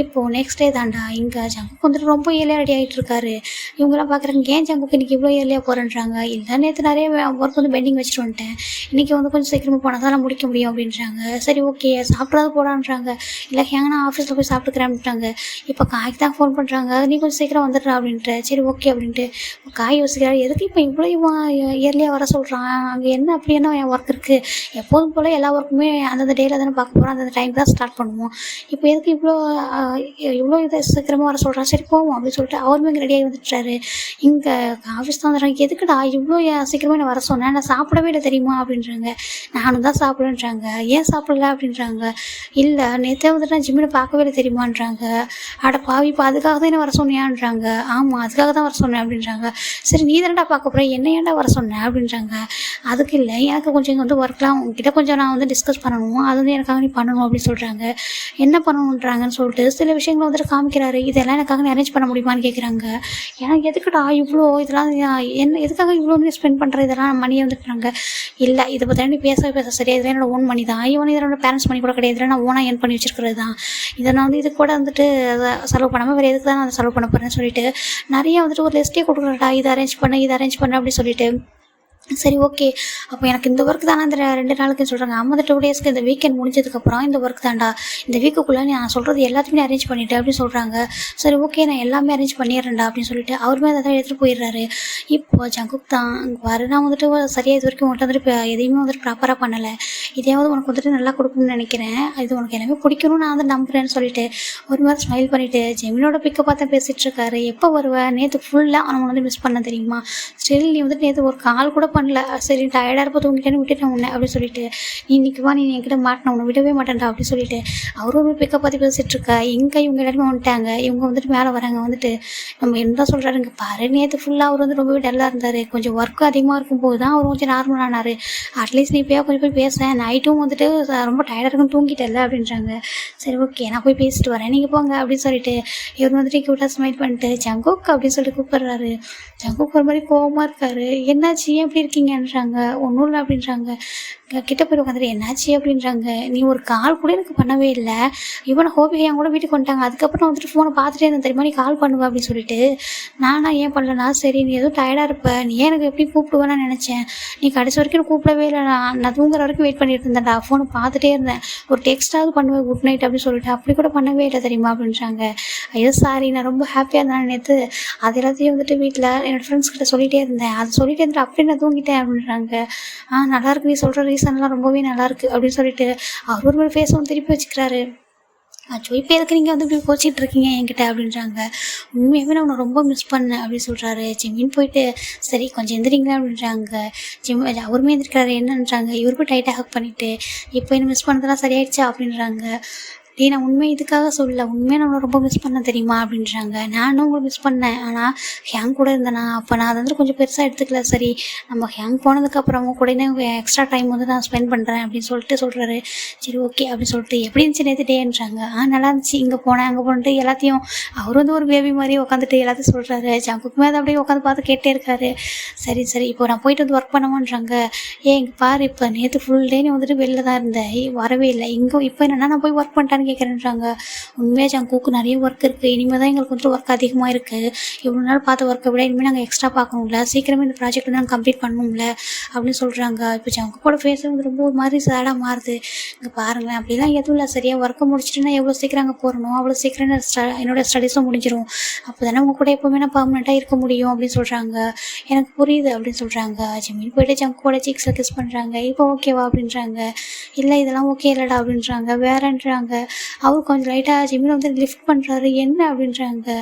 இப்போது நெக்ஸ்ட் டே தாண்டா, இங்கே ஜங்குக்கு வந்துட்டு ரொம்ப ஏர்லியாக ரெடி ஆகிட்டு இருக்காரு. இவங்கெல்லாம் பார்க்குறாங்க, ஏன் ஜங்குக்கு இன்றைக்கி இவ்வளோ ஏர்லியாக போகிறேன்றாங்க. இல்லை நேற்று நிறைய ஒர்க் வந்து பெண்டிங் வச்சுட்டு வந்துட்டேன், இன்றைக்கி வந்து கொஞ்சம் சீக்கிரமாக போனால் தான் நான் முடிக்க முடியும் அப்படின்றாங்க. சரி ஓகே சாப்பிட்றது போடான்றாங்க. இல்லை ஏங்க நான் ஆஃபீஸில் போய் சாப்பிட்டுக்கிறேன் அப்படின்ட்டாங்க. இப்போ காய்க்கு தான் ஃபோன் பண்ணுறாங்க, நீ கொஞ்சம் சீக்கிரம் வந்துடுறா அப்படின்ட்டு. சரி ஓகே அப்படின்ட்டு காய் யோசிக்கிறாரு, எதுக்கு இப்போ இவ்வளோ இயர்லியாக வர சொல்கிறான், அங்கே என்ன அப்படி என்ன என் ஒர்க் இருக்குது, எப்போதும் போல் எல்லா ஒர்க்குமே அந்தந்த டேயில் தானே பார்க்க போகிறோம், அந்தந்த டைம் தான் ஸ்டார்ட் பண்ணுவோம், இப்போ எதுக்கு இவ்வளோ இதை சீக்கிரமாக வர சொல்கிறான், சரி போவோம் அப்படின்னு சொல்லிட்டு அவருமே இங்கே ரெடியாகி வந்துட்டாரு. இங்கே ஆஃபீஸ் தான் வந்துடுறாங்க. எதுக்குடா இவ்வளோ சீக்கிரமாக நான் வர சொன்னேன், நான் சாப்பிடவே இல்லை தெரியுமா அப்படின்றாங்க. நானும் தான் சாப்பிடுன்றாங்க. ஏன் சாப்பிடல அப்படின்றாங்க. இல்லை நேற்றே வந்துட்டு நான் ஜிம்மில் பார்க்கவே இல்லை தெரியுமான்றாங்க. அட பாவி இப்போ அதுக்காக தான் என்ன வர சொன்னியான்றாங்க. ஆமாம் அதுக்காக தான் வர சொன்னேன் அப்படின்றாங்க. சரி நீ தானடா பார்க்க போகிறேன், என்ன ஏன்டா வர சொன்னேன் அப்படின்றாங்க. அதுக்கு இல்லை, எனக்கு கொஞ்சம் இங்கே வந்து ஒர்க்லாம் உங்ககிட்ட கொஞ்சம் நான் வந்து டிஸ்கஸ் பண்ணணும், அது வந்து எனக்காக நீ பண்ணணும் அப்படின்னு சொல்கிறாங்க. என்ன பண்ணணுன்றாங்கன்னு சொல்லிட்டு சில விஷயங்களை வந்துட்டு காமிக்கிறாரு. இதெல்லாம் எனக்காக நீ அரேஞ்ச் பண்ண முடியுமான்னு கேட்குறாங்க. எனக்கு எதுக்குடா இவ்வளோ இதெல்லாம் என்ன எதுக்காக இவ்வளோ வந்து ஸ்பெண்ட் பண்ணுற, இதெல்லாம் மணியை வந்துட்டுறாங்க. இல்லை இதை பற்றி நீ பேச சரியா, இதெல்லாம் என்னோட ஓன் மணி தான், இவன் இதோட பேரண்ட்ஸ் மணி கூட கிடையாது, நான் ஓனாக ஏர்ன் பண்ணி வச்சிருக்கிறது தான், இதை நான் வந்து இது கூட வந்துட்டு செலவு பண்ணாமல் வேறு எதுக்கு தான் நான் செலவு பண்ண போகிறேன்னு சொல்லிட்டு நிறைய வந்துட்டு ஒரு லிஸ்ட்டே கொடுக்குறேன்டா, இதை அரேஞ்ச் பண்ண அப்படின்னு சொல்லிட்டு. சரி ஓகே அப்போ எனக்கு இந்த ஒர்க் தானே இந்த 2 நாளுக்குன்னு சொல்கிறாங்க. 2 டேஸ்க்கு இந்த வீக்கெண்ட் முடிஞ்சதுக்கப்புறம் இந்த ஒர்க் தாண்டா, இந்த வீக்குக்குள்ளே நான் சொல்கிறது எல்லாத்தையுமே அரேஞ்ச் பண்ணிவிட்டு அப்படின்னு சொல்கிறாங்க. சரி ஓகே நான் எல்லாமே அரேஞ்ச் பண்ணிடுறேன்டா அப்படின்னு சொல்லிட்டு அவருமே அதை தான் எடுத்துகிட்டு போயிடுறாரு. இப்போ ஜங்குக் தான் வர, நான் வந்துட்டு சரியாக இது வரைக்கும் உங்கள்கிட்ட வந்துட்டு எதையுமே வந்துட்டு ப்ராப்பராக பண்ணலை, இதையாவது உனக்கு வந்துட்டு நல்லா கொடுக்கணும்னு நினைக்கிறேன், இது உனக்கு எல்லாமே பிடிக்கணும்னு நான் வந்து நம்புகிறேன்னு சொல்லிட்டு ஒரு மாதிரி ஸ்மைல் பண்ணிவிட்டு ஜெமினோட பிக்கை பார்த்து பேசிகிட்டு இருக்காரு. எப்போ வருவேன், நேற்று ஃபுல்லாக அவனை வந்து மிஸ் பண்ண தெரியுமா, ஸ்டில் நீ வந்துட்டு நேற்று ஒரு கால் கூட பண்ணல, சரி டயர்டாக இருப்போ தூங்கிட்டேன்னு விட்டுட்டேன் உன்னை அப்படின்னு சொல்லிட்டு, நீ இன்னைக்கு வா, நீ என்கிட்ட மாட்டின, உன்னை விடவே மாட்டேன்டா அப்படின்னு சொல்லிட்டு அவரும் பிக்கப் பார்த்து பேசிகிட்டு இருக்கா. எங்கே இவங்க எல்லாருமே வந்துட்டாங்க. இவங்க வந்துட்டு மேலே வராங்க. வந்துட்டு நம்ம என்ன சொல்கிறாருங்க பாரு, நேற்று ஃபுல்லாக அவர் வந்து ரொம்பவே டல்லாக இருந்தார், கொஞ்சம் ஒர்க்கு அதிகமாக இருக்கும்போது தான் அவர் கொஞ்சம் நார்மலானார், அட்லீஸ்ட் நீ இப்போயா கொஞ்சம் போய் பேச, நைட்டும் வந்துட்டு ரொம்ப டயர்டாக இருக்குன்னு தூங்கிட்டல அப்படின்றாங்க. சரி ஓகே நான் போய் பேசிட்டு வரேன், நீங்கள் போங்க அப்படின்னு சொல்லிட்டு இவர் வந்துட்டு க்யூட்டாக ஸ்மைல் பண்ணிட்டு ஜங்குக் அப்படின்னு சொல்லிட்டு கூப்பிடுறாரு. ஜங்குக் ஒரு மாதிரி கோவமாக இருக்காரு. என்னாச்சு ஏன் எப்படி இருக்கீங்கன்றாங்க. ஒன்றும் இல்லை அப்படின்றாங்க. கிட்ட போய் உட்காந்துட்டு என்னாச்சு அப்படின்றாங்க. நீ ஒரு கால் கூட எனக்கு பண்ணவே இல்லை, இவனை ஹோபி என் கூட வீட்டுக்கு வந்துட்டாங்க, அதுக்கப்புறம் வந்துட்டு ஃபோனை பார்த்துட்டே இருந்தேன் தெரியுமா, நீ கால் பண்ணுவ அப்படின்னு சொல்லிட்டு. நானா ஏன் பண்ணலனா, சரி நீ எதுவும் டயர்டாக இருப்ப, நீ ஏன் எனக்கு எப்படி கூப்பிடுவேன்னு நினச்சேன், நீ கடைசி வரைக்கும் கூப்பிடவே இல்லை, நான் தூங்குற வரைக்கும் வெயிட் பண்ணிட்டு இருந்தேன்டா, ஃபோனை பார்த்துட்டே இருந்தேன், ஒரு டெக்ஸ்ட்டாவது பண்ணுவேன் குட் நைட் அப்படின்னு சொல்லிட்டு, அப்படி கூட பண்ணவே இல்லை தெரியுமா அப்படின்றாங்க. ஐயோ சாரி, நான் ரொம்ப ஹாப்பியாக இருந்தேன் நேற்று, அது எல்லாத்தையும் வந்துட்டு வீட்டில் என்னோடய ஃப்ரெண்ட்ஸ் கிட்ட சொல்லிகிட்டே இருந்தேன், அது சொல்லிட்டு இருந்துட்டு அப்படியே நான் தூங்கிட்டேன் அப்படின்றாங்க. நல்லாயிருக்கு, நீ சொல்கிற ரீசன்லாம் ரொம்பவே நல்லாயிருக்கு அப்படின்னு சொல்லிட்டு அவர் ஒரு மாதிரி ஃபேஸ் ஒன்று திருப்பி வச்சுக்கிறாரு. அச்சோ இப்போ எதுக்கு நீங்கள் வந்து இப்படி கோச்சிட்டு இருக்கீங்க என்கிட்ட அப்படின்றாங்க. உண்மையாகவே நான் உன்னை ரொம்ப மிஸ் பண்ணேன் அப்படின்னு சொல்கிறாரு. ஜிம்மின்னு போயிட்டு சரி கொஞ்சம் எந்திரிங்களா அப்படின்றாங்க. அவருமே எந்திரிக்கிறாரு. என்னன்றாங்க, இவருக்கும் டைட்டாக ஹக் பண்ணிவிட்டு இப்போ என்ன மிஸ் பண்ணதெல்லாம் சரியாயிடுச்சா அப்படின்றாங்க. டே நான் உண்மை இதுக்காக சொல்லலை, உண்மையாக நான் ரொம்ப மிஸ் பண்ணேன் தெரியுமா அப்படின்றாங்க. நானும் உங்களை மிஸ் பண்ணேன், ஆனால் ஹேங் கூட இருந்தேனா, அப்போ நான் அதை வந்து கொஞ்சம் பெருசாக எடுத்துக்கல, சரி நம்ம ஹேங் போனதுக்கப்புறம் கூட எக்ஸ்ட்ரா டைம் வந்து நான் ஸ்பெண்ட் பண்ணுறேன் அப்படின்னு சொல்லிட்டு சொல்கிறாரு. சரி ஓகே அப்படின்னு சொல்லிட்டு எப்படி இருந்துச்சு நேற்று டேன்றாங்க. நல்லா இருந்துச்சு, இங்கே போனேன் அங்கே போன்ட்டு எல்லாத்தையும் அவர் வந்து ஒரு பேபி மாதிரி உட்காந்துட்டு எல்லாத்தையும் சொல்கிறாரு. ஜங்குக்குமே அதை அப்படியே உட்காந்து பார்த்து கேட்டே இருக்காரு. சரி சரி இப்போ நான் போயிட்டு வந்து ஒர்க் பண்ணவான்றாங்க. இங்கே பாரு, இப்போ நேற்று ஃபுல் டே நீ வந்துட்டு வெளில தான் இருந்தேன், வரவே இல்லை, இங்கே இப்போ என்னென்னா நான் போய் ஒர்க் பண்ணிட்டேன்னு கேட்குறேன்றாங்க. உண்மையாக ஜங்குக்கு நிறைய ஒர்க் இருக்குது, இனிமேல் தான் எங்களுக்கு வந்து ஒர்க் அதிகமாக இருக்குது, இவ்வளோ நாள் பார்த்த ஒர்க்கை விட இனிமேல் நாங்கள் எக்ஸ்ட்ரா பார்க்கணும்ல, சீக்கிரமே இந்த ப்ராஜெக்ட் வந்து நாங்கள் கம்ப்ளீட் பண்ணணும்ல அப்படின்னு சொல்கிறாங்க. இப்போ ஜங்குக்கோட ஃபேஸ் வந்து ரொம்ப ஒரு மாதிரி சேடாக மாறுது. இங்கே பாருங்களேன், அப்படிலாம் எதுவும் இல்லை, சரியாக ஒர்க்கை முடிச்சுட்டு நான் எவ்வளோ சீக்கிரம் அங்கே போகணும், அவ்வளோ சீக்கிரம் என்னோடய ஸ்டடீஸும் முடிஞ்சிடும், அப்போ தானே உங்கள் கூட எப்போவுமே நான் பர்மனெண்ட்டாக இருக்க முடியும் அப்படின்னு சொல்கிறாங்க. எனக்கு புரியுது அப்படின்னு சொல்கிறாங்க. ஜிம்மின்னு போய்ட்டு ஜங்குக்கோட சீக்ஸில் கிஸ் பண்ணுறாங்க. இப்போ ஓகேவா அப்படின்றாங்க. இல்லை இதெல்லாம் ஓகே இல்லைடா அப்படின்றாங்க. வேறன்றாங்க. அவர் கொஞ்சம் லைட்டாக ஜிம்மில் வந்து லிஃப்ட் பண்ணுறாரு. என்ன அப்படின்றாங்க.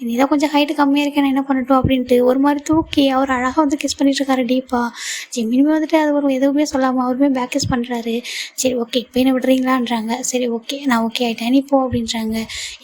நீ தான் கொஞ்சம் ஹைட்டு கம்மியாக இருக்கேன், நான் என்ன பண்ணட்டும் அப்படின்ட்டு ஒரு மாதிரி தூக்கி அவர் அழகாக வந்து கிஸ் பண்ணிட்டுருக்காரு டீப்பாக. ஜிம்மினுமே வந்துட்டு அது ஒரு எதுவுமே சொல்லாமல் அவருமே பேக் கிஸ் பண்ணுறாரு. சரி ஓகே இப்போ என்ன விடுறீங்களான்றாங்க. சரி ஓகே நான் ஓகே ஆகிட்டேன், நீ போ அப்படின்றாங்க.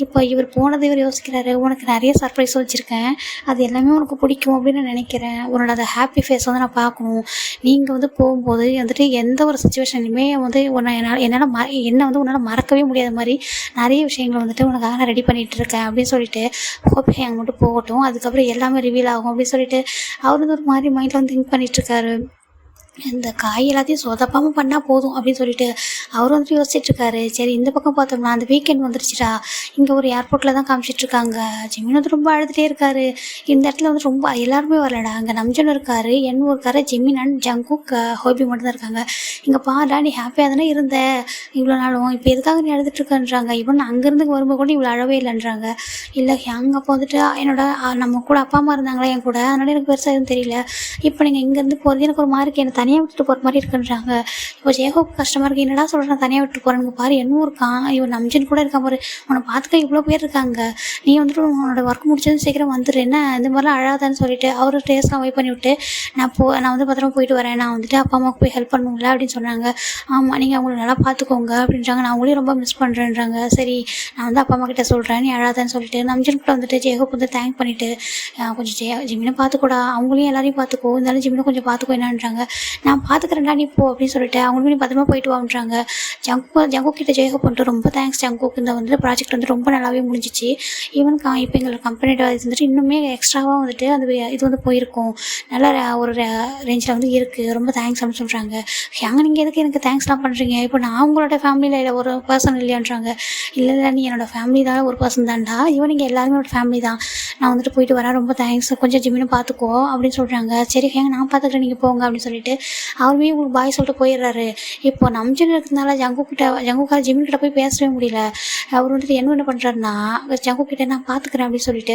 இப்போ இவர் போனது இவர் யோசிக்கிறாரு. உனக்கு நிறைய சர்ப்ரைஸ் வச்சுருக்கேன், அது எல்லாமே உனக்கு பிடிக்கும் அப்படின்னு நான் நினைக்கிறேன், உன்னோட அந்த ஹாப்பி ஃபேஸ் வந்து நான் பார்க்கணும், நீங்கள் வந்து போகும்போது வந்துட்டு எந்த ஒரு சுச்சுவேஷன்லையுமே வந்து என்னை வந்து உன்னால் மறக்கவே முடியாத மாதிரி நிறைய விஷயங்களை வந்துட்டு உனக்காக நான் ரெடி பண்ணிகிட்டு இருக்கேன் அப்படின்னு சொல்லிட்டு ஹோப் ஹேங் மட்டும் போகட்டும், அதுக்கப்புறம் எல்லாமே ரிவீல் ஆகும் அப்படின்னு சொல்லிட்டு அவர் வந்து ஒரு மாதிரி மைண்டில் வந்து திங்க் பண்ணிகிட்ருக்காரு. இந்த காய் எல்லாத்தையும் சொதப்பாமல் பண்ணால் போதும் அப்படின்னு சொல்லிட்டு அவர் வந்துட்டு யோசிச்சுட்ருக்காரு. சரி இந்த பக்கம் பார்த்தோம்னா அந்த வீக்கெண்ட் வந்துருச்சுடா, இங்கே ஒரு ஏர்போர்ட்டில் தான் காமிச்சிட்ருக்காங்க. ஜிமின் வந்து ரொம்ப அழுதுகிட்டே இருக்காரு. இந்த இடத்துல வந்து ரொம்ப எல்லாருமே வரலடா, அங்கே நம்ஜன் இருக்காரு, என்னு இருக்காரு, ஜிமின் அண்ட் ஜங்குக் ஹோபி மட்டும் தான் இருக்காங்க. இங்கே பாடா நீ ஹாப்பியாக தானே இருந்த இவ்வளோ நாளும், இப்போ எதுக்காக நீ அழுதுட்டுருக்கன்றாங்க. இவன் அங்கேருந்து வரும்போது கூட இவ்வளோ அழவே இல்லைன்றாங்க. இல்லை அங்கே அப்போ வந்துட்டு என்னோட நம்ம கூட அப்பா அம்மா இருந்தாங்களா என் கூட, அதனால எனக்கு பெருசாக எதுவும் தெரியல, இப்போ நீங்கள் இங்கேருந்து போகிறது எனக்கு ஒரு மாதிரி எனக்கு தனியாக விட்டுட்டு போகிற மாதிரி இருக்குன்றாங்க. இப்போ ஜெயஹோப் கஷ்டமாக இருக்குது, என்னடா சொல்கிறேன் தனியாக விட்டு போகிறேன்னு பாரு, என்னவும் இருக்கான், இவன் நம்ஜன் கூட இருக்கான் பாரு, உன்னை பார்த்துக்க இவ்வளோ பேர் இருக்காங்க, நீ வந்துட்டு உன்னோட ஒர்க் முடிச்சதும் சீக்கிரம் வந்துடு, என்ன இந்த மாதிரிலாம் அழாதான்னு சொல்லிட்டு அவர் டேஸ்ட்லாம் வெயிட் பண்ணி விட்டு நான் வந்து பத்திரமா போயிட்டு வரேன், நான் வந்துட்டு அப்பா அம்மாவுக்கு போய் ஹெல்ப் பண்ணுங்களா அப்படின்னு சொன்னாங்க. ஆமாம் நீங்கள் அவங்கள நல்லா பார்த்துக்கோங்க அப்படின்றாங்க. நான் அவங்களையும் ரொம்ப மிஸ் பண்ணுறேன்றாங்க. சரி நான் வந்து அப்பா அம்மா கிட்ட சொல்கிறேன், நீ அழாதான்னு சொல்லிட்டு நம்ஜன் கூட வந்துட்டு ஜெயஹோப் வந்து தேங்க் பண்ணிவிட்டு கொஞ்சம் ஜிமினை பார்த்துக்கூடா, அவங்களையும் எல்லாரையும் பார்த்துக்கோ, இருந்தாலும் ஜிமினை கொஞ்சம் பார்த்துக்கோ என்னன்றாங்க. நான் பார்த்துக்கிறேன்டா நீ போ அப்படின்னு சொல்லிட்டு அவங்களுமே நீ பத்திரமா போயிட்டு வாங்குறாங்க. ஜங்கு கிட்ட ஜெயஹோப் பண்ணிட்டு ரொம்ப தேங்க்ஸ் ஜங்குக்கு, இந்த வந்து ப்ராஜெக்ட் வந்து ரொம்ப நல்லாவே முடிஞ்சிச்சு, ஈவன் இப்போ எங்களோட கம்பெனியோட இது வந்துட்டு இன்னுமே எக்ஸ்ட்ராவாக வந்துட்டு அந்த இது வந்து போயிருக்கும், நல்ல ஒரு ரேஞ்சில் வந்து இருக்குது, ரொம்ப தேங்க்ஸ் அப்படின்னு சொல்கிறாங்க. ஏங்க நீங்கள் எதுக்கு எனக்கு தேங்க்ஸ்லாம் பண்ணுறீங்க, இப்போ நான் உங்களோட ஃபேமிலியில் ஒரு பர்சன் இல்லையான்றாங்க. இல்லை இல்லை நீ என்னோடய ஃபேமிலி தான், ஒரு பர்சன் தான்டா, இவன் நீங்கள் எல்லாருமே ஒரு ஃபேமிலி தான், நான் வந்துட்டு போயிட்டு வரேன், ரொம்ப தேங்க்ஸ், கொஞ்சம் ஜிம்மினும் பார்த்துக்கோ அப்படின்னு சொல்கிறாங்க. சரி ஏங்க நான் பார்த்துக்கிறேன் நீங்கள் போங்க அப்படின்னு சொல்லிட்டு அவருமே உங்களுக்கு பாய் சொல்லிட்டு போயிடுறாரு. இப்போ நம்ஜன் இருக்கிறதுனால ஜங்குக்கார ஜிமின் கிட்ட போய் பேசவே முடியல. அவர் வந்துட்டு என்ன பண்ணுறாருன்னா ஜங்கு கிட்ட நான் பார்த்துக்கிறேன் அப்படின்னு சொல்லிட்டு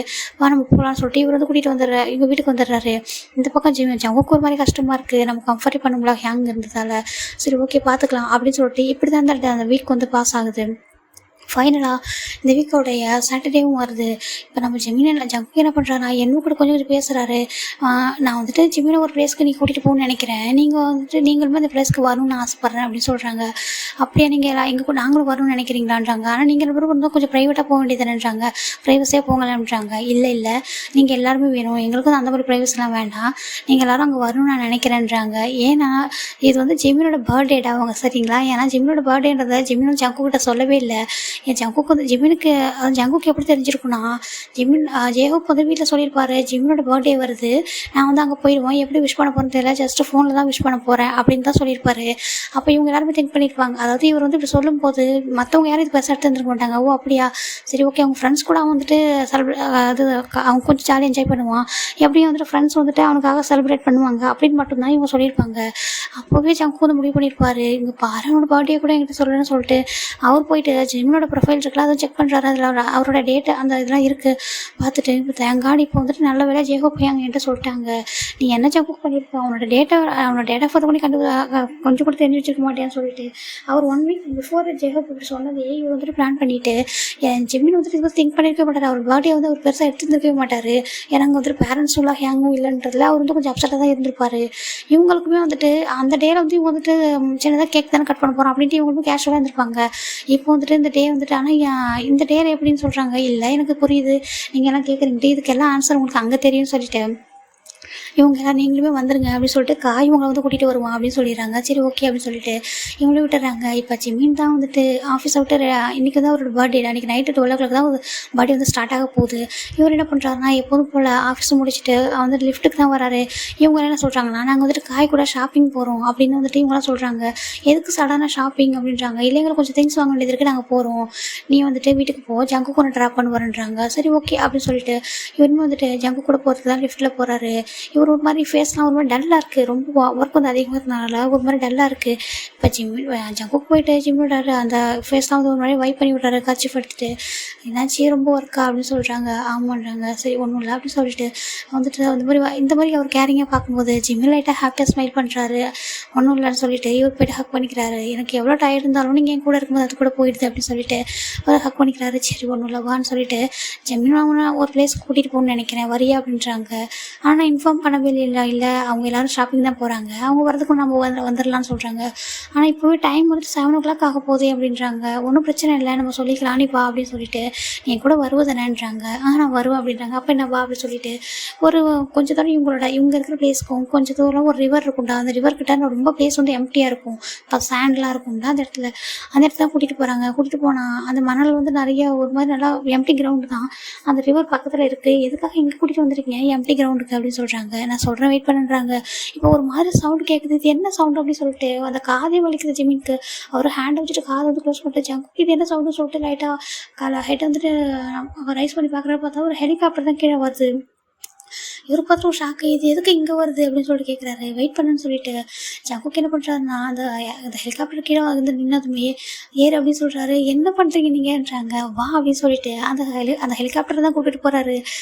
நம்ம போகலான்னு சொல்லிட்டு இவர் வந்து கூட்டிகிட்டு வந்துடுறாரு, இவங்க வீட்டுக்கு வந்துடுறாரு. இந்த பக்கம் ஜங்குக்கு ஒரு மாதிரி கஷ்டமாக இருக்குது, நம்ம கம்ஃபர்ட் பண்ண முடியல ஹேங் இருந்ததால். சரி ஓகே பார்த்துக்கலாம் அப்படின்னு சொல்லிட்டு இப்படி தான் அந்த வீக் வந்து பாஸ் ஆகுது. ஃபைனலாக இந்த வீக்கோடைய சாட்டர்டேவும் வருது. இப்போ நம்ம ஜெமினியில் ஜங்கு என்ன பண்ணுறாருனா என்ன கூட கொஞ்சம் கொஞ்சம் பேசுகிறாரு. நான் வந்துட்டு ஜெமினை ஒரு பிளேஸ்க்கு நீ கூட்டிகிட்டு போகணும்னு நினைக்கிறேன், நீங்கள் வந்துட்டு நீங்களுமே அந்த பிளேஸ்க்கு வரணும்னு ஆசைப்பட்றேன் அப்படின்னு சொல்கிறாங்க. அப்படியே நீங்கள் எல்லாம் எங்கள் கூட நாங்களும் வரணும்னு நினைக்கிறீங்களான்றாங்க. ஆனால் நீங்கள் ரெண்டு பேரும் கொஞ்சம் ப்ரைவேட்டாக போக வேண்டியதுன்றாங்க. ப்ரைவசியாக போங்களான்றாங்க. இல்லை இல்லை, நீங்கள் எல்லாருமே வேணும், எங்களுக்கும் அந்த மாதிரி ப்ரைவசிலாம் வேண்டாம், நீங்கள் எல்லோரும் அங்கே வரணும்னு நான் நினைக்கிறேன்றாங்க. ஏன்னா இது வந்து ஜெமினோட பர்த்டேடா அவங்க, சரிங்களா? ஏன்னா ஜெமினோட பர்த்டேன்றதை ஜெமினும் ஜங்குக்கிட்ட சொல்லவே இல்லை. என் ஜங்குக்கு வந்து ஜங்குக்கு எப்படி தெரிஞ்சிருக்குன்னா, ஜேஹோப் வந்து வீட்டில் சொல்லியிருப்பாரு ஜெமினோட பர்த்டே வருது, நான் வந்து அங்கே போயிடுவோம், எப்படி விஷ் பண்ண போகிறேன்னு தெரியல, ஜஸ்ட்டு ஃபோனில் தான் விஷ் பண்ண போகிறேன் அப்படின்னு தான் சொல்லியிருப்பாரு. அப்போ இவங்க எல்லாருமே திங்க் பண்ணியிருப்பாங்க, அதாவது இவர் வந்து இப்படி சொல்லும்போது மற்றவங்க யாரும் இது பெருசாக எடுத்துருந்துருக்க மாட்டாங்க. ஓ அப்படியா, சரி ஓகே, அவங்க ஃப்ரெண்ட்ஸ் கூட அவன் வந்துட்டு அது அவங்க கொஞ்சம் ஜாலியாக என்ஜாய் பண்ணுவான், எப்படியும் வந்துட்டு ஃப்ரெண்ட்ஸ் வந்துட்டு அவனுக்காக செலிப்ரேட் பண்ணுவாங்க அப்படின்னு மட்டும்தான் இவங்க சொல்லியிருப்பாங்க. அப்போவே ஜங்கு வந்து முடிவு பண்ணியிருப்பாரு, இங்கே பாரு அவனோட பர்த்டே கூட என்கிட்ட சொல்லணும்னு சொல்லிட்டு அவர் போயிட்டு ஜெமினோட ப்ரொஃபைல் இருக்குல்ல அதை செக் பண்ணுறாரு. அதில் அவரோட டேட்டு அந்த இதெல்லாம் இருக்குது. பார்த்துட்டு இப்போ தேங்காடி இப்போ வந்துட்டு நல்ல வேலை ஜேஹோ போய் அங்கே என்கிட்ட சொல்லிட்டாங்க, நீ என்ன ஜங்கு பண்ணியிருக்க, அவனோட டேட் ஆஃப் பர்த் பண்ணி கொஞ்சம் கூட தெரிஞ்சு வச்சிருக்க மாட்டேன்னு சொல்லிட்டு அவர் 1 வீக் பிஃபோர் ஜேஹோப் இப்படி சொன்னதே இவர் வந்துட்டு பிளான் பண்ணிவிட்டு ஜெமின் வந்துட்டு இது திங்க் பண்ணியிருக்க மாட்டார். அவர் பர்த்டே வந்து அவர் பெருசாக எடுத்துருக்கவே மாட்டார். ஏன்னா அங்கே வந்துட்டு பேரண்ட்ஸ் உள்ள ஹேங்கும் இல்லைன்றதுல அவர் வந்து கொஞ்சம் அப்செட்டாக தான் இருந்திருப்பார். இவங்களுக்குமே வந்துட்டு அந்த டேயில் வந்து இவங்க வந்துட்டு சின்னதாக கேக் தானே கட் பண்ண போகிறோம் அப்படின்ட்டு இவங்களுமே கேஷுவலாக இருந்திருப்பாங்க. இப்போ வந்துட்டு இந்த டே வந்துட்டு ஆனால் இந்த டேயில் எப்படின்னு சொல்கிறாங்க. இல்லை எனக்கு புரியுது, நீங்கள் எல்லாம் கேட்குறீங்க, இதுக்கெல்லாம் ஆன்சர் உங்களுக்கு அங்கே தெரியும்னு சொல்லிட்டு இவங்க எல்லாம் நீங்களுமே வந்துருங்க அப்படின்னு சொல்லிட்டு இவங்களை வந்து கூட்டிகிட்டு வருவான் அப்படின்னு சொல்லிடுறாங்க. சரி ஓகே அப்படின்னு சொல்லிட்டு இவங்களும் விட்டுறாங்க. இப்போ ஜெமின் தான் வந்துட்டு ஆஃபீஸை விட்டு இன்றைக்கி தான் அவரோட பர்த்டே, அன்றைக்கி நைட்டு 12 o'clock தான் பர்த்டே வந்து ஸ்டார்ட் ஆக போகுது. இவர் என்ன பண்ணுறாருனா எப்போதும் போல் ஆஃபீஸ் முடிச்சுட்டு வந்துட்டு லிஃப்ட்டுக்கு தான் வராரு. இவங்க என்ன சொல்கிறாங்கன்னா நாங்கள் வந்துட்டு காய் கூட ஷாப்பிங் போகிறோம் அப்படின்னு வந்துட்டு இவங்களாம் சொல்கிறாங்க. எதுக்கு சடனாக ஷாப்பிங் அப்படின்றாங்க. இல்லைங்களை கொஞ்சம் திங்ஸ் வாங்க வேண்டியது இருக்குது, நாங்கள் போகிறோம், நீ வந்துட்டு வீட்டுக்கு போ, ஜங்கு கூட ட்ராப் பண்ண வரேன்றாங்க. சரி ஓகே அப்படின்னு சொல்லிட்டு இவருமே வந்துட்டு ஜங்கு கூட போகிறதுக்கு தான் லிஃப்ட்டில் போகிறாரு. இவர் ஒரு மாதிரி ஃபேஸ்லாம் ஒரு மாதிரி டல்லாக இருக்குது, ரொம்ப ஒர்க் வந்து அதிகமாக இருந்தனால ஒரு மாதிரி டல்லாக இருக்குது. இப்போ ஜங்குக்கு போயிட்டு ஜிம்மோட அந்த ஃபேஸ்லாம் வந்து ஒரு மாதிரி வைப் பண்ணி விட்றாரு கர்ச்சீஃப் எடுத்துகிட்டு. என்னாச்சு ரொம்ப ஒர்க்கா அப்படின்னு சொல்கிறாங்க. ஆமான்றாங்க. சரி ஒன்றும் இல்லை அப்படின்னு சொல்லிட்டு வந்துட்டு இந்த மாதிரி அவர் கேரிங்காக பார்க்கும்போது ஜிம்மி லைட்டாக ஹாப்பியாக ஸ்மைல் பண்ணுறாரு. ஒன்றும் இல்லைன்னு சொல்லிட்டு இவர் போய்ட்டு ஹக் பண்ணிக்கிறாரு. எனக்கு எவ்வளோ டயர்ட் இருந்தாலும் நீங்கள் என் கூட இருக்கும்போது அது கூட போயிடுது அப்படின்னு சொல்லிட்டு அவர் ஹக் பண்ணிக்கிறாரு. சரி ஒன்றும் இல்லைவான்னு சொல்லிட்டு ஜெமின் வாங்கினா ஒரு பிளேஸ் கூட்டிகிட்டு போகணுன்னு நினைக்கிறேன், வரியா அப்படின்றாங்க. ஆனால் இன்ஃபார்ம் பண்ணவே இல்லை, அவங்க எல்லோரும் ஷாப்பிங் தான் போகிறாங்க, அவங்க வரதுக்கும் நம்ம வந்துடலான்னு சொல்கிறாங்க. ஆனால் இப்போவே டைம் வந்துட்டு 7 o'clock ஆக போகுது அப்படின்றாங்க. ஒன்றும் பிரச்சனை இல்லை, நம்ம சொல்லிக்கலாம் நீ வா அப்படின்னு சொல்லிட்டு என் கூட வருவதானேன்றாங்க. நான் வருவேன் அப்படின்றாங்க. அப்போ என்ன வா அப்படின்னு சொல்லிட்டு ஒரு கொஞ்சம் தூரம் இவங்க இருக்கிற பிளேஸ்க்கும் கொஞ்சம் தூரம் ஒரு ரிவர் இருக்கும்டா, அந்த ரிவர் கிட்ட ரொம்ப பிளேஸ் வந்து எம்டியாக இருக்கும், சேண்ட்லாம் இருக்கும்டா, அந்த இடத்துல கூட்டிகிட்டு போகிறாங்க. கூட்டிகிட்டு போனால் அந்த மணல் வந்து நிறைய ஒரு மாதிரி நல்லா எம்டி கிரவுண்டு தான், அந்த ரிவர் பக்கத்தில் இருக்குது, எதுக்காக இங்கே கூட்டிகிட்டு வந்துருக்கீங்க எம்டி கிரவுண்டுக்கு அப்படின்னு சொல்கிறாங்க. நான் சொல்கிறேன் வெயிட் பண்ணுறாங்க. இப்போ ஒரு மாதிரி சவுண்டு கேட்குது, இது என்ன சவுண்டு அப்படின்னு சொல்லிட்டு அந்த காதே வலிக்குது ஜெமினுக்கு. அவர் ஹேண்டை வச்சுட்டு காதை வந்து க்ளோஸ் பண்ணிட்டு ஜங்குக்கு இது என்ன சவுண்டுன்னு சொல்லிட்டு லைட்டாக ஹெட்டை வந்துட்டு ரைஸ் பண்ணி பார்க்குறப்ப பார்த்தா ஒரு ஹெலிகாப்டர் தான் கீழே வருது. இவர் பார்த்து ஒரு ஷாக்கு, இது எதுக்கு இங்கே வருது அப்படின்னு சொல்லிட்டு கேட்குறாரு. வெயிட் பண்ணுன்னு சொல்லிட்டு ஜங்குக்கு என்ன பண்ணுறாருன்னா அந்த ஹெலிகாப்டர் கீழே வந்து நின்னதுமே ஏறு அப்படின்னு சொல்கிறாரு. என்ன பண்ணுறீங்க நீங்கன்றாங்க. வா அப்படின்னு சொல்லிட்டு அந்த ஹெலிகாப்டர் தான் கூட்டிகிட்டு போகிறாரு.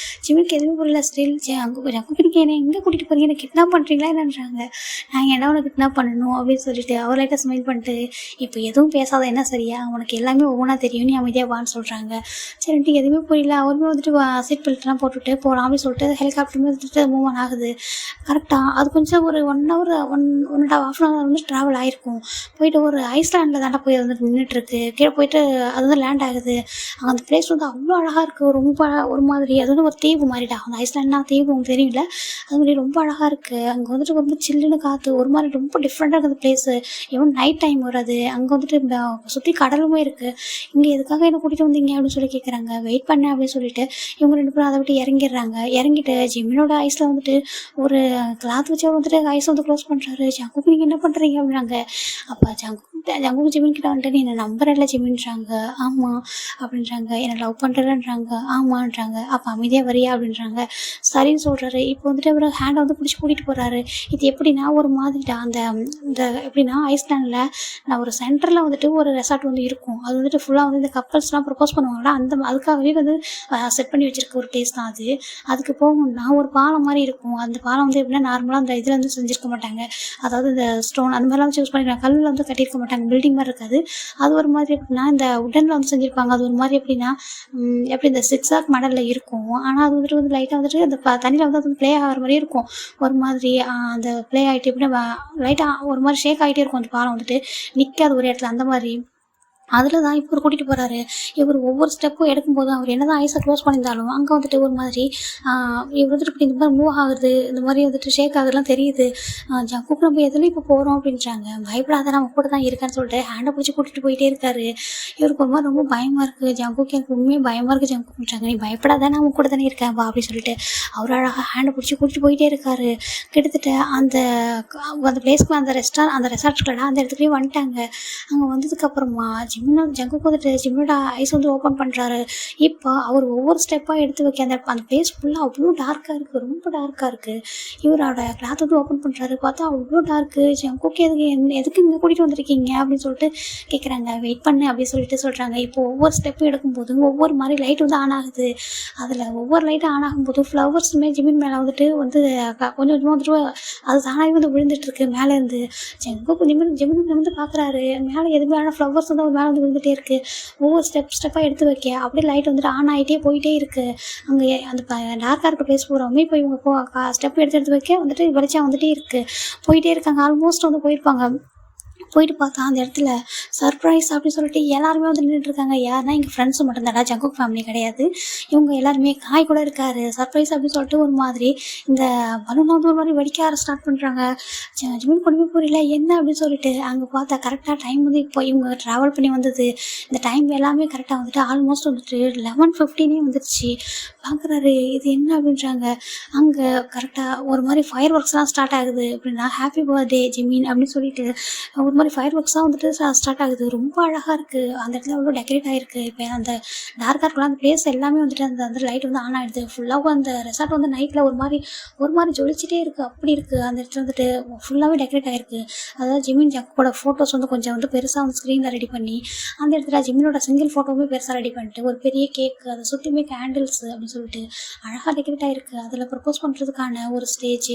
ஜிமிக்கு எதுவும் புரியல. ஸ்டில் ஜங்குக்கு நீங்கள் என்ன எங்கே கூட்டிகிட்டு போகிறீங்க, என்ன கிட்னாப் பண்ணுறீங்களா என்னன்றாங்க. நாங்கள் என்ன உனக்கு கிட்னாப் பண்ணணும் அப்படின்னு சொல்லிட்டு அவர் லைட்டாக ஸ்மைல் பண்ணிட்டு இப்போ எதுவும் பேசாத என்ன சரியா, உனக்கு எல்லாமே ஒவ்வொன்றா தெரியும், நீ அமைதியாக வான்னு சொல்கிறாங்க. சரின்ட்டு எதுவுமே புரியல. அவருமே வந்துட்டு சீட் பெல்ட்லாம் போட்டுவிட்டு போகலாம் அப்படின்னு சொல்லிட்டு ஹெலிகாப்டருமே வந்துட்டு மூவ் ஆன் ஆகுது. கரெக்டாக அது கொஞ்சம் ஒரு 1 hour 1.5 hour வந்து ட்ராவல் ஆகிருக்கும். போயிட்டு ஒரு ஐஸ்லாண்டில் தாண்டா போய் வந்துட்டு நின்றுட்டுருக்கு. கீழே போயிட்டு அது வந்து லேண்ட் ஆகுது. அங்கே அந்த பிளேஸ் வந்து அவ்வளோ அழகாக இருக்குது, ரொம்ப ஒரு மாதிரி அது வந்து ஒரு தீவு மாதிரிடா. அந்த ஐஸ்லாண்ட்னா தீவு உங்களுக்கு தெரியல, அது மாதிரி ரொம்ப அழகாக இருக்குது. அங்கே வந்துட்டு ரொம்ப சில்லுன்னு காற்று, ஒரு மாதிரி ரொம்ப டிஃப்ரெண்ட்டாக இருக்குது அந்த பிளேஸு. ஈவன் நைட் டைம் வராது. அங்கே வந்துட்டு சுற்றி கடலுமே இருக்குது. இங்கே எதுக்காக என்ன கூட்டிகிட்டு வந்தீங்க அப்படின்னு சொல்லி கேட்குறாங்க. வெயிட் பண்ண அப்படின்னு சொல்லிட்டு இவங்க 2 பேரும் அதை விட்டு இறங்கிடுறாங்க. இறங்கிட்டு ஜிம்மினோட ஐஸில் வந்துட்டு ஒரு கிளாத் வச்சு வந்துட்டு ஐஸ் வந்து க்ளோஸ் பண்ணுறாரு. ஜங்குக்கு நீங்கள் என்ன பண்ணுறீங்க அப்படின்னாங்க. அப்போ ஜங்குக்கு ஜிமின் கிட்ட வந்துட்டு நீ என்னை நம்புறல ஜிமின்றாங்க. ஆமாம் அப்படின்றாங்க. என்னை லவ் பண்ணுறேன்றாங்க. ஆமான்றாங்க. அப்போ அமைதியாக வரியா அப்படின்றாங்க. சரின்னு சொல்கிறாரு. இப்போ வந்துட்டு அவர் ஹேண்டை வந்து பிடிச்சி கூட்டிகிட்டு போகிறாரு. இது எப்படின்னா ஒரு மாதிரிடா இந்த எப்படின்னா ஐஸ்லாண்டில் நான் ஒரு சென்டரில் வந்துட்டு ஒரு ரெசார்ட் வந்து இருக்கும். அது வந்துட்டு ஃபுல்லாக வந்து இந்த கப்பல்ஸ்லாம் ப்ரப்போஸ் பண்ணுவாங்களா, அதுக்காகவே வந்து செட் பண்ணி வச்சுருக்க ஒரு பிளேஸ் தான் அது. அதுக்கு போகணுன்னா ஒரு பாலம் மாதிரி இருக்கும். அந்த பாலம் வந்து எப்படின்னா நார்மலாக அந்த இதில் வந்து செஞ்சுருக்க மாட்டாங்க, அதாவது இந்த ஸ்டோன் அந்த மாதிரிலாம் சூஸ் பண்ணிக்கலாம், கல்லில் வந்து கட்டியிருக்க மாட்டாங்க. மாட்டாங்க, பில்டிங் மாதிரி இருக்காது. அது ஒரு மாதிரி எப்படின்னா இந்த உடனில் வந்து செஞ்சுருப்பாங்க. அது ஒரு மாதிரி எப்படின்னா எப்படி இந்த சிக்ஸாக் மாடலில் இருக்கும். ஆனால் அது வந்துட்டு லைட்டாக வந்துட்டு அந்த தண்ணியில் வந்து அது ப்ளே ஆகிற மாதிரி இருக்கும். ஒரு மாதிரி அந்த ப்ளே ஆகிட்டு எப்படின்னா லைட்டாக ஒரு மாதிரி ஷேக் ஆகிட்டே இருக்கும் அந்த பாலம் வந்துட்டு, நிற்காது ஒரு இடத்துல அந்த மாதிரி. அதில் தான் இவர் கூட்டிகிட்டு போகிறாரு. இவர் ஒவ்வொரு ஸ்டெப்பும் எடுக்கும்போது அவர் என்ன தான் ஐஸை க்ளோஸ் பண்ணியிருந்தாலும் அங்கே வந்துட்டு ஒரு மாதிரி இவர் வந்துட்டு இப்படி இந்த மாதிரி மூவ் ஆகுது, இந்த மாதிரி வந்துட்டு ஷேக் ஆகுதுலாம் தெரியுது. ஜங்குக்கு நம்ம எதில் இப்போ போகிறோம் அப்படின்றாங்க. பயப்படாத, நம்ம கூட தான் இருக்கேன்னு சொல்லிட்டு ஹேண்டை பிடிச்சி கூட்டிகிட்டு போயிட்டே இருக்காரு. இவருக்கு ஒரு மாதிரி ரொம்ப பயமாக இருக்குது. ஜங்குக்கு எனக்கு உண்மையாக பயமாக இருக்குது ஜங்குன்றாங்க. நீ பயப்படாத, நான் கூட தானே இருக்கேன் வா அப்படின்னு சொல்லிட்டு அவர் அழகாக ஹேண்டை பிடிச்சி கூட்டிகிட்டு போயிட்டே இருக்காரு. கிட்டத்தட்ட அந்த பிளேஸ்க்கு அந்த ரெசார்ட்குள்ளடா அந்த இடத்துக்குள்ளேயே வந்துட்டாங்க. அங்கே வந்ததுக்கப்புறமா ஜங்குக்கு வந்துட்டு ஜிம்னோட ஐஸ் வந்து ஓப்பன் பண்ணுறாரு. இப்போ அவர் ஒவ்வொரு ஸ்டெப்பாக எடுத்து வைக்க அந்த பிளேஸ் ஃபுல்லாக அவ்வளோ டார்க்காக இருக்குது, ரொம்ப டார்க்காக இருக்குது. இவரோட கிளாத் வந்து ஓப்பன் பண்ணுறாரு. பார்த்தா அவ்வளோ டார்க்கு. ஜங்குக்கு எதுக்கு இங்கே கூட்டிகிட்டு வந்திருக்கீங்க அப்படின்னு சொல்லிட்டு கேட்குறாங்க. வெயிட் பண்ணு அப்படின்னு சொல்கிறாங்க. இப்போ ஒவ்வொரு ஸ்டெப்பும் எடுக்கும்போது ஒவ்வொரு மாதிரி லைட் வந்து ஆன் ஆகுது. அதில் ஒவ்வொரு லைட்டும் ஆன் ஆகும்போது ஃப்ளவர்ஸுமே ஜிமின் மேலே வந்துட்டு வந்து கொஞ்சம் கொஞ்சமாக வந்துட்டு அது தானாகவே வந்து விழுந்துட்டுருக்கு மேலேருந்து. ஜங்குக்கு ஜிமின் வந்து பார்க்குறாரு. மேலே எதுவுமே ஆனால் ஃப்ளவர்ஸ் வந்து அவர் மேலே வந்து விழுந்துட்டே இருக்குது. ஒவ்வொரு ஸ்டெப்பாக எடுத்து வைக்க அப்படியே லைட் வந்துட்டு ஆன் ஆகிட்டே போயிட்டே இருக்குது. அங்கே அந்த டார்க்காக இருக்க பிளேஸ் பூராமே இப்போ இவங்க ஸ்டெப் எடுத்து வைக்க வந்துட்டு வெளிச்சம் வந்துட்டே இருக்குது. போயிட்டே இருக்காங்க. ஆல்மோஸ்ட் வந்து போயிருப்பாங்க. போயிட்டு பார்த்தா அந்த இடத்துல சர்ப்ரைஸ் அப்படின்னு சொல்லிட்டு எல்லாருமே வந்து நின்றுட்டுருக்காங்க. யாருன்னா எங்கள் ஃப்ரெண்ட்ஸு மட்டும்தான்டா, ஜங்குக் ஃபேமிலி கிடையாது. இவங்க எல்லாருமே காய் கூட இருக்காரு. சர்ப்ரைஸ் அப்படின்னு சொல்லிட்டு ஒரு மாதிரி இந்த பலூன் வந்து ஒரு மாதிரி வெடிக்க ஸ்டார்ட் பண்ணுறாங்க. ஜிமின் கொண்டு போய் புரியல என்ன அப்படின்னு சொல்லிட்டு அங்கே பார்த்தா கரெக்டாக டைம் வந்து இப்போ இவங்க ட்ராவல் பண்ணி வந்தது. இந்த டைம் எல்லாமே கரெக்டாக வந்துட்டு ஆல்மோஸ்ட் வந்துட்டு 11:15 வந்துருச்சு. பார்க்குறாரு இது என்ன அப்படின்றாங்க. அங்கே கரெக்டாக ஒரு மாதிரி ஃபயர் ஒர்க்ஸ்லாம் ஸ்டார்ட் ஆகுது. அப்படின்னா ஹாப்பி பர்த்டே ஜிமின் அப்படின்னு சொல்லிட்டு ஒரு மாதிரி ஃபயர் ஒர்க்ஸாக வந்துட்டு ஸ்டார்ட் ஆகுது. ரொம்ப அழகாக இருக்குது. அந்த இடத்துல அவ்வளோ டெக்கரேட் ஆகிருக்கு. இப்போ அந்த டார்க்காக இருக்கலாம் அந்த பிளேஸ் எல்லாமே வந்துட்டு அந்த லைட் வந்து ஆன் ஆகிடுது. ஃபுல்லாக அந்த ரெசார்ட் வந்து நைட்டில் ஒரு மாதிரி ஜொலிச்சிட்டே இருக்குது. அப்படி இருக்குது. அந்த இடத்துல வந்துட்டு ஃபுல்லாகவே டெக்கரேட் ஆகிருக்கு. அதாவது ஜிமின் ஜங்கோட ஃபோட்டோஸ் வந்து கொஞ்சம் வந்து பெருசாக வந்து ஸ்க்ரீனில் ரெடி பண்ணி அந்த இடத்துல ஜிமினோட சிங்கிள் ஃபோட்டோவுமே பெருசாக ரெடி பண்ணிட்டு ஒரு பெரிய கேக்கு, அதை சுற்றியுமே கேண்டில்ஸ் அப்படின்னு சொல்லிட்டு அழகாக டெக்கரேட் ஆகிருக்கு. அதில் ப்ரப்போஸ் பண்ணுறதுக்கான ஒரு ஸ்டேஜ்,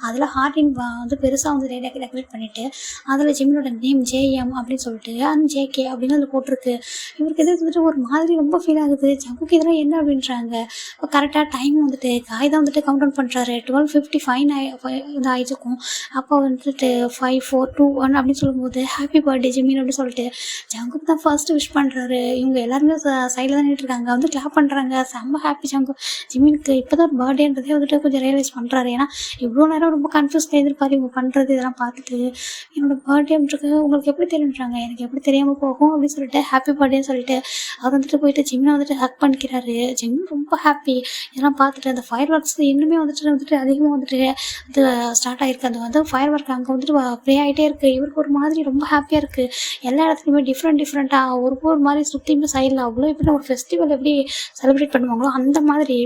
அதில் ஹார்டின் வந்து பெருசாக வந்து டெக்கரேட் பண்ணிவிட்டு அதில் ஜிமினோட நேம் ஜேஎம் அப்படின்னு சொல்லிட்டு ஜேகே அப்படின்னு அதில் போட்டிருக்கு. இவருக்கு எது வந்துட்டு ஒரு மாதிரி ரொம்ப ஃபீல் ஆகுது. ஜங்குக்கு இதெல்லாம் என்ன அப்படின்றாங்க. இப்போ கரெக்டாக டைம் வந்துட்டு காய் தான் வந்துட்டு கவுண்ட் டவுன் பண்ணுறாரு. 12:55 இது ஆயிடுச்சுக்கும். அப்போ வந்துட்டு 5 4 2 1 அப்படின்னு சொல்லும்போது ஹாப்பி பர்த்டே ஜிமின் அப்படின்னு சொல்லிட்டு ஜங்குக்கு தான் ஃபர்ஸ்ட் விஷ் பண்ணுறாரு. இவங்க எல்லாருமே சைடில் தான் நின்றுட்டுருக்காங்க. வந்து கிளாப் பண்ணுறாங்க. செம்ம ஹாப்பி ஜங்கு. ஜிமினுக்கு இப்போ தான் பர்த்டேன்றதே வந்துட்டு கொஞ்சம் ரியலைஸ் பண்ணுறாரு. ஏன்னா இவ்வளோ நேரம் ரொம்ப கன்ஃபியூஸ் இருந்திருப்பாரு இவங்க பண்ணுறது இதெல்லாம் பார்த்துட்டு. என்னோட பர்த்டே அப்படின்றது உங்களுக்கு எப்படி தெரியுன்றாங்க. எனக்கு எப்படி தெரியாமல் போகும் அப்படின்னு சொல்லிட்டு ஹாப்பி பர்த்டேன்னு சொல்லிட்டு அவர் வந்துட்டு போயிட்டு ஜிமினை வந்துட்டு ஹக் பண்ணிக்கிறாரு. ஜிமின் ரொம்ப ஹாப்பி. இதெல்லாம் பார்த்துட்டு அந்த ஃபயர் ஒர்க்ஸ் இன்னுமே வந்துட்டு அதிகமாக வந்துட்டு இது ஸ்டார்ட் ஆகிருக்கு. அந்த வந்து ஃபயர் ஒர்க் அங்கே வந்துட்டு ப்ளே ஆகிட்டே இருக்குது. இவருக்கு ஒரு மாதிரி ரொம்ப ஹாப்பியாக இருக்குது. எல்லா இடத்துலையுமே டிஃப்ரெண்ட்டாக ஒரு மாதிரி சுற்றியுமே சைடில் அவ்வளோ எப்படி ஒரு ஃபெஸ்டிவல் எப்படி செலிப்ரேட் பண்ணுவாங்களோ அந்த மாதிரி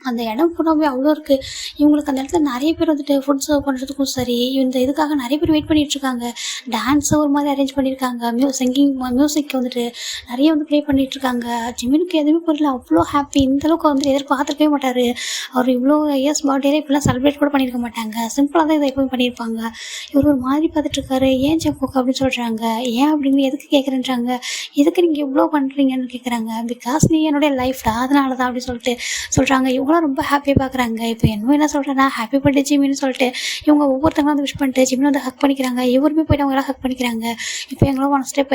அந்த இடம் ஃபுல்லாகவே அவ்வளோ இருக்குது. இவங்களுக்கு அந்த இடத்துல நிறைய பேர் வந்துட்டு ஃபுட் சர்வ் பண்ணுறதுக்கும் சரி, இந்த இதுக்காக நிறைய பேர் வெயிட் பண்ணிகிட்ருக்காங்க. டான்ஸை ஒரு மாதிரி அரேஞ்ச் பண்ணியிருக்காங்க. மியூசிக் வந்துட்டு நிறைய வந்து ப்ளே பண்ணிகிட்ருக்காங்க. ஜிமினுக்கு எதுவுமே புரியல. அவ்வளோ ஹாப்பி. இந்தளவுக்கு வந்துட்டு எதிர்பார்த்துருக்கவே மாட்டார். அவர் இவ்வளோ இயர்ஸ் பர்த்டே இப்படிலாம் செலிப்ரேட் கூட பண்ணியிருக்க மாட்டாங்க. சிம்பிளாக தான் இதை எப்போவும் பண்ணியிருப்பாங்க. இவர் ஒரு மாதிரி பார்த்துட்ருக்காரு. ஏன் ஜங்குக் அப்படின்னு சொல்கிறாங்க. ஏன் அப்படின்னு எதுக்கு கேட்குறேன்றாங்க. எதுக்கு நீங்கள் இவ்வளோ பண்ணுறீங்கன்னு கேட்குறாங்க. பிகாஸ் நீ என்னுடைய லைஃப்டா அதனால தான் அப்படின்னு சொல்லிட்டு சொல்கிறாங்க. இவங்களாம் ரொம்ப ஹாப்பியாக பார்க்குறாங்க. இப்போ என்ன சொல்கிறேன்னா ஹாப்பி பர்த்டே ஜிமின்னு சொல்லிட்டு இவங்க ஒவ்வொருத்தவங்களும் வந்து விஷ் பண்ணிட்டு ஜிமின் வந்து ஹக் பண்ணிக்கிறாங்க. இவருமே போய்ட்டு அவங்க எல்லாம் ஹக் பண்ணிக்கிறாங்க. இப்போ எங்களும் ஒன் ஸ்டெப்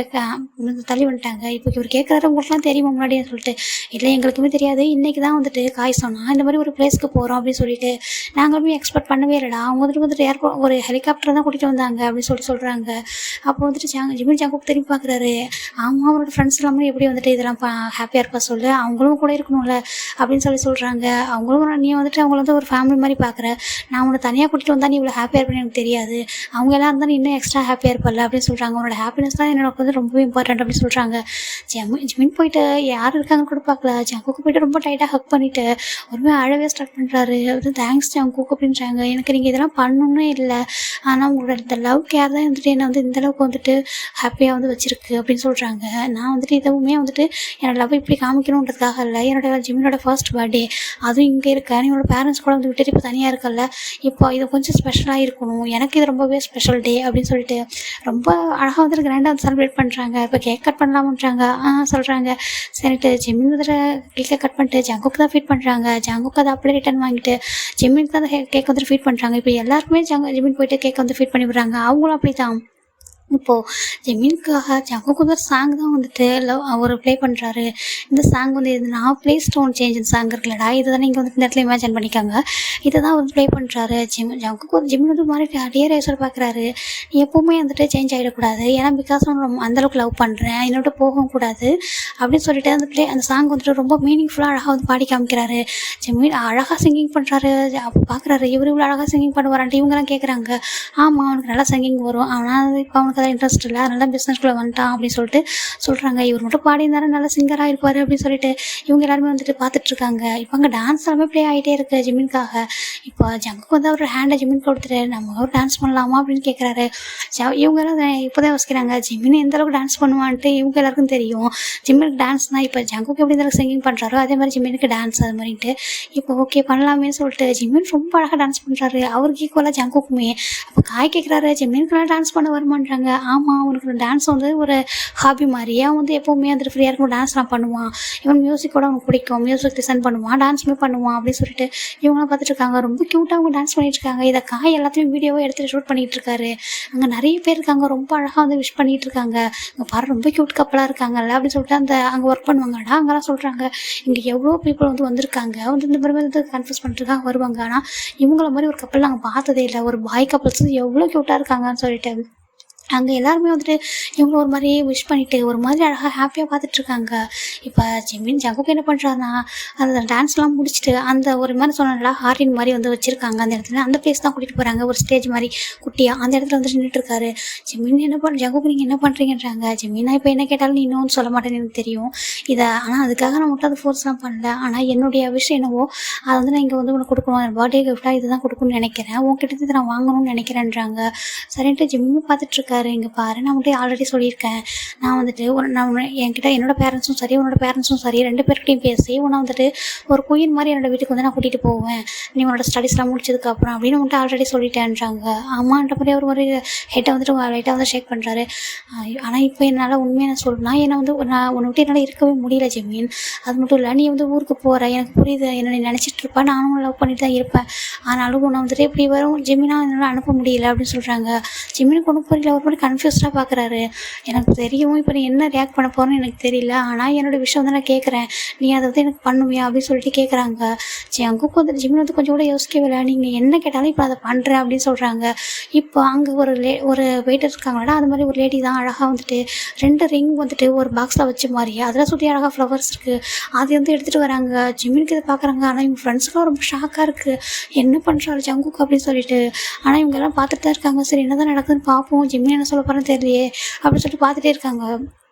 தள்ளி வந்துட்டாங்க. இப்போ இவர் கேட்குறாரு உங்களுக்குலாம் தெரியுமா முன்னாடியே சொல்லிட்டு. இல்லை எங்களுக்குமே தெரியாது. இன்றைக்கி தான் வந்துட்டு காய் சொன்னால் இந்த மாதிரி ஒரு பிளேஸ்க்கு போகிறோம் அப்படின்னு சொல்லிட்டு நாங்களுமே எக்ஸ்பெக்ட் பண்ணவே இல்லைடா. அவங்க வந்துட்டு ஏர்போர்ட் ஒரு ஹெலிகாப்டர் தான் கூட்டிகிட்டு வந்தாங்க அப்படின்னு சொல்கிறாங்க. அப்போ வந்துட்டு ஜிமின் ஜங்குக்கு திரும்பி பார்க்குறாரு. ஆமாம் அவரோட ஃப்ரெண்ட்ஸ் எல்லாமே எப்படி வந்துட்டு இதெல்லாம் ஹாப்பியாக இருப்பா சொல்லு, அவங்களும் கூட இருக்கணும்ல அப்படின்னு சொல்கிறாங்க. அவங்களும் நீ வந்துட்டு அவங்கள வந்து ஒரு ஃபேமிலி மாதிரி பார்க்குற, நான் உன்னை தனியாக கூட்டிகிட்டு வந்தால் நீ இவ்வளோ ஹாப்பியாக இருப்பேன்னு எனக்கு தெரியாது, அவங்க எல்லாம் இருந்தால் நீ இன்னும் எக்ஸ்ட்ரா ஹாப்பியாக இருப்பல்ல அப்படின்னு சொல்கிறாங்க. உன்னோட ஹாப்பினஸ் தான் எனக்கு வந்து ரொம்பவே இம்பார்ட்டன்ட் அப்படின்னு சொல்கிறாங்க. ஜிமின் போயிட்டு யார் இருக்காங்கன்னு கூட பார்க்கல. ஜங்குக்கு போயிட்டு ரொம்ப டைட்டாக ஹக் பண்ணிவிட்டு ஒருமே அழவே ஸ்டார்ட் பண்ணுறாரு. வந்து தேங்க்ஸ் ஜங்குக் அப்படின்றாங்க. எனக்கு நீங்கள் இதெல்லாம் பண்ணணுன்னே இல்லை, ஆனால் உங்களோட இந்த லவ் கேர் தான் வந்துட்டு என்னை வந்து இந்தளவுக்கு வந்துட்டு ஹாப்பியாக வந்து வச்சுருக்கு அப்படின்னு சொல்கிறாங்க. நான் வந்துட்டு இதுவுமே வந்துட்டு என்னோட லவ் இப்படி காமிக்கணுன்றதுக்காக இல்லை, என்னோட ஜிமினோட ஃபர்ஸ்ட் பர்த்டே அதுவும் இங்கே இருக்க நீ உன்னோட பேரண்ட்ஸ் கூட வந்து விட்டுட்டு இப்போ தனியாக இருக்கல, இப்போ இது கொஞ்சம் ஸ்பெஷலாக இருக்கணும், எனக்கு இது ரொம்பவே ஸ்பெஷல் டே அப்படின்னு சொல்லிட்டு ரொம்ப அழகாக வந்துட்டு கிராண்டாக வந்து செலிப்ரேட் பண்ணுறாங்க. இப்போ கேக் கட் பண்ணலாம்ன்றாங்க, சொல்கிறாங்க. சரிட்டு ஜிமின் வந்துட்டு கேக்கை கட் பண்ணிட்டு ஜங்குக்கு தான் ஃபீட் பண்ணுறாங்க. ஜங்குக்கு அதை அப்படியே ரிட்டன் வாங்கிட்டு ஜிமினுக்கு தான் கேக் வந்துட்டு ஃபீட் பண்ணுறாங்க. இப்போ எல்லாருக்குமே ஜிமின் போயிட்டு கேக் வந்து ஃபீட் பண்ணி விடுறாங்க. அவங்களும் அப்படி தான். இப்போது ஜிமினுக்காக ஜங்குக்கு வந்து ஒரு சாங் தான் வந்துட்டு அவர் ப்ளே பண்ணுறாரு. இந்த சாங் வந்து எதுனா ப்ளே ஸ்டோன் சேஞ்ச் சாங் இருக்குல்லடா, இதை தான் நீங்கள் வந்து இந்த இடத்துல இமேஜின் பண்ணிக்காங்க. இதை தான் வந்து ப்ளே பண்ணுறாரு. ஜங்குக்கு வந்து ஜிமின் வந்து மாதிரி அப்படியே ரேசர் பார்க்குறாரு. நீ எப்போவுமே வந்துட்டு சேஞ்ச் ஆகிடக்கூடாது, ஏன்னா பிகாஸ் நான் அந்தளவுக்கு லவ் பண்ணுறேன், என்னோட போகவும் கூடாது அப்படின்னு சொல்லிட்டு அந்த சாங் வந்துட்டு ரொம்ப மீனிங்ஃபுல்லாக அழகாக வந்து பாடி காமிக்கிறாரு. ஜிமின் அழகாக சிங்கிங் பண்ணுறாரு. அப்போ பார்க்குறாரு இவர் இவ்வளோ அழகாக சிங்கிங் பண்ணுவாரான்ட்டு இவங்கெல்லாம் கேட்குறாங்க. ஆமாம் அவனுக்கு நல்லா சிங்கிங் வரும், ஆனால் இப்போ அவனுக்கு இன்ட்ரெஸ்ட் இல்லை, அதனால பிஸ்னஸ்குள்ளே வந்துட்டான் அப்படின்னு சொல்லிட்டு சொல்கிறாங்க. இவர் மட்டும் பாடியிருந்தாரு நல்லா சிங்கராக இருப்பார் அப்படின்னு சொல்லிட்டு இவங்க எல்லாருமே வந்துட்டு பார்த்துட்ருக்காங்க. இப்போ அங்கே டான்ஸ் எல்லாமே ப்ளே ஆகிட்டே இருக்குது ஜிமின்காக. இப்போ ஜங்குக்கு வந்து அவர் ஹேண்டை ஜிமின் கொடுத்துட்டு நம்ம ஒரு டான்ஸ் பண்ணலாமா அப்படின்னு கேட்குறாரு. இவங்க எல்லாம் இப்போ தான் யோசிக்கிறாங்க ஜிமின் எந்த அளவுக்கு டான்ஸ் பண்ணுவான்ட்டு. இவங்க எல்லாருக்கும் தெரியும் ஜிமினுக்கு டான்ஸ் தான். இப்போ ஜங்குக்கு எப்படி இந்த அளவுக்கு சிங்கிங் பண்ணுறாரோ அதே மாதிரி ஜிமினுக்கு டான்ஸ் அது மாதிரிட்டு இப்போ ஓகே பண்ணலாமேன்னு சொல்லிட்டு ஜிமின் ரொம்ப அழகாக டான்ஸ் பண்ணுறாரு. அவருக்கு ஈக்குவலாக ஜங்குக்குமே. அப்போ காய் கேட்குறாரு ஜிமினுக்குலாம் டான்ஸ் பண்ண வருமானறாங்க. ஆமாம் அவனுக்கு டான்ஸ் வந்து ஒரு ஹாபி மாதிரி, அவன் வந்து எப்போவுமே வந்துட்டு ஃப்ரீயாக இருக்கும் டான்ஸ்லாம் பண்ணுவான், இவன் மியூசிக்கோட அவனுக்கு பிடிக்கும், மியூசிக் டிசைன் பண்ணுவான், டான்ஸுமே பண்ணுவான் அப்படின்னு சொல்லிட்டு இவங்களாம் பார்த்துட்டு இருக்காங்க. ரொம்ப க்யூட்டாக அவங்க டான்ஸ் பண்ணிட்டு இருக்காங்க. இதை காய் எல்லாத்தையும் வீடியோவை எடுத்துகிட்டு ஷூட் பண்ணிகிட்டு இருக்காரு. அங்கே நிறைய பேர் இருக்காங்க, ரொம்ப அழகாக வந்து விஷ் பண்ணிகிட்டு இருக்காங்க. அங்கே பாரு ரொம்ப க்யூட் கப்பலாக இருக்காங்கல்ல அப்படின்னு சொல்லிட்டு அந்த அங்கே ஒர்க் பண்ணுவாங்கடா அங்கெல்லாம் சொல்கிறாங்க. இங்கே எவ்வளோ பீப்புள் வந்து வந்திருக்காங்க, வந்து இந்த மாதிரி வந்து கன்ஃபியூஸ் பண்ணிட்டுருக்காங்க வருவாங்க. ஆனால் இவங்கள மாதிரி ஒரு கப்பல் நாங்கள் பார்த்ததே இல்லை, ஒரு பாய் கப்பல்ஸ் எவ்வளோ க்யூட்டாக இருக்காங்கன்னு சொல்லிட்டு அங்கே எல்லாருமே வந்துட்டு இவங்க ஒரு மாதிரி விஷ் பண்ணிவிட்டு ஒரு மாதிரி அழகாக ஹாப்பியாக பார்த்துட்ருக்காங்க. இப்போ ஜிமின் ஜங்குக்கு என்ன பண்ணுறாருன்னா அந்த டான்ஸ்லாம் முடிச்சுட்டு அந்த ஒரு மாதிரி சொன்னால ஹார்டின் மாதிரி வந்து வச்சுருக்காங்க அந்த இடத்துல, அந்த பிளேஸ் தான் கூட்டிகிட்டு போகிறாங்க. ஒரு ஸ்டேஜ் மாதிரி குட்டியாக அந்த இடத்துல வந்து நின்றுட்டுருக்காரு. ஜிமின் என்ன ஜங்குக்கு நீங்கள் என்ன பண்ணுறீங்கன்றாங்க. ஜிமினா இப்போ என்ன கேட்டாலும் நீ இன்னும் சொல்ல மாட்டேன்னு எனக்கு தெரியும் இதை, ஆனால் அதுக்காக நான் மட்டும் அதை ஃபோர்ஸ்லாம் பண்ணல, ஆனால் என்னுடைய விஷயம் என்னவோ அதை வந்து நான் இங்கே வந்து உனக்கு கொடுக்கணும், என் பர்த்டே கிஃப்டாக இது தான் கொடுக்கணும்னு நினைக்கிறேன், உங்ககிட்ட இதை நான் வாங்கணும்னு நினைக்கிறேன்றாங்க. சரின்ட்டு ஜிம்மும் பார்த்துட்ருக்காரு. இங்கே பாரு நான் வந்துட்டு ஆல்ரெடி சொல்லியிருக்கேன், நான் வந்துட்டு நான் என்கிட்ட என்னோடய பேரண்ட்ஸும் சரி உன்னோட பேரண்ட்ஸும் சரி ரெண்டு பேர்கிட்டையும் பேசி உன்னை வந்துட்டு ஒரு குயின் மாதிரி என்னோடய வீட்டுக்கு வந்து நான் கூட்டிகிட்டு போவேன், நீ உன்னோட ஸ்டடீஸ்லாம் முடிச்சதுக்கப்புறம் அப்படின்னு வந்துட்டு ஆல்ரெடி சொல்லிட்டேன்றாங்க. ஆமான்ற மாதிரி அவர் ஒரு ஹெட்டை வந்துட்டு லைட்டாக வந்து ஷேக் பண்ணுறாரு. ஆனால் இப்போ என்னால் உண்மையை நான் சொல்லணும்னா என்னை வந்து நான் உன்னை விட்டு என்னால் இருக்கவே முடியல ஜிமின், அது மட்டும் இல்லை நீ வந்து ஊருக்கு போகிற எனக்கு புரியுது, என்னை நினச்சிட்டு இருப்பேன், நானும் லவ் பண்ணிட்டு தான் இருப்பேன், ஆனாலும் உன்னை வந்துட்டு இப்படி வரும் ஜிமினா என்னால் அனுப்ப முடியல அப்படின்னு சொல்கிறாங்க. ஜிமினுக்கு ஒன்றும் புரியல, ஒரு மாதிரி கன்ஃபியூஸ்டாக பார்க்குறாரு. எனக்கு தெரியும் இப்போ நீ என்ன ரியாக்ட் பண்ண போகிறேன்னு எனக்கு தெரியல, ஆனால் என்னோடய விஷயம் வந்து நான் கேட்குறேன், நீ அதை வந்து எனக்கு பண்ணுவியா அப்படின்னு சொல்லிட்டு கேட்குறாங்க. சரி அங்குக்கு வந்து ஜிமின் வந்து கொஞ்சம் கூட யோசிக்கவே இல்லை, நீங்கள் என்ன கேட்டாலும் இப்போ அதை பண்ணுறேன் அப்படின்னு சொல்கிறாங்க. இப்போ அங்கே ஒரு வெயிட்டர் இருக்காங்களா, அது மாதிரி ஒரு லேடி தான் அழகாக வந்துட்டு 2 ரிங் வந்துட்டு ஒரு பாக்ஸில் வச்ச மாதிரி அதில் சுற்றி அழகாக ஃப்ளவர்ஸ் இருக்குது, அது வந்து எடுத்துகிட்டு வராங்க. ஜிமினுக்கு இதை பார்க்குறாங்க. ஆனால் இவங்க ஃப்ரெண்ட்ஸ்க்குலாம் ரொம்ப ஷாக்காக இருக்குது, என்ன பண்ணுறாரு ஜங்குக்கு அப்படின்னு சொல்லிட்டு. ஆனால் இவங்க எல்லாம் பார்த்துட்டு தான் இருக்காங்க. சரி என்ன தான் நடக்குதுன்னு பார்ப்போம், ஜிமின் என்ன சொல்ல போகிறேன்னு தெரியலையே அப்படின்னு சொல்லிட்டு பார்த்துட்டே இருக்காங்க.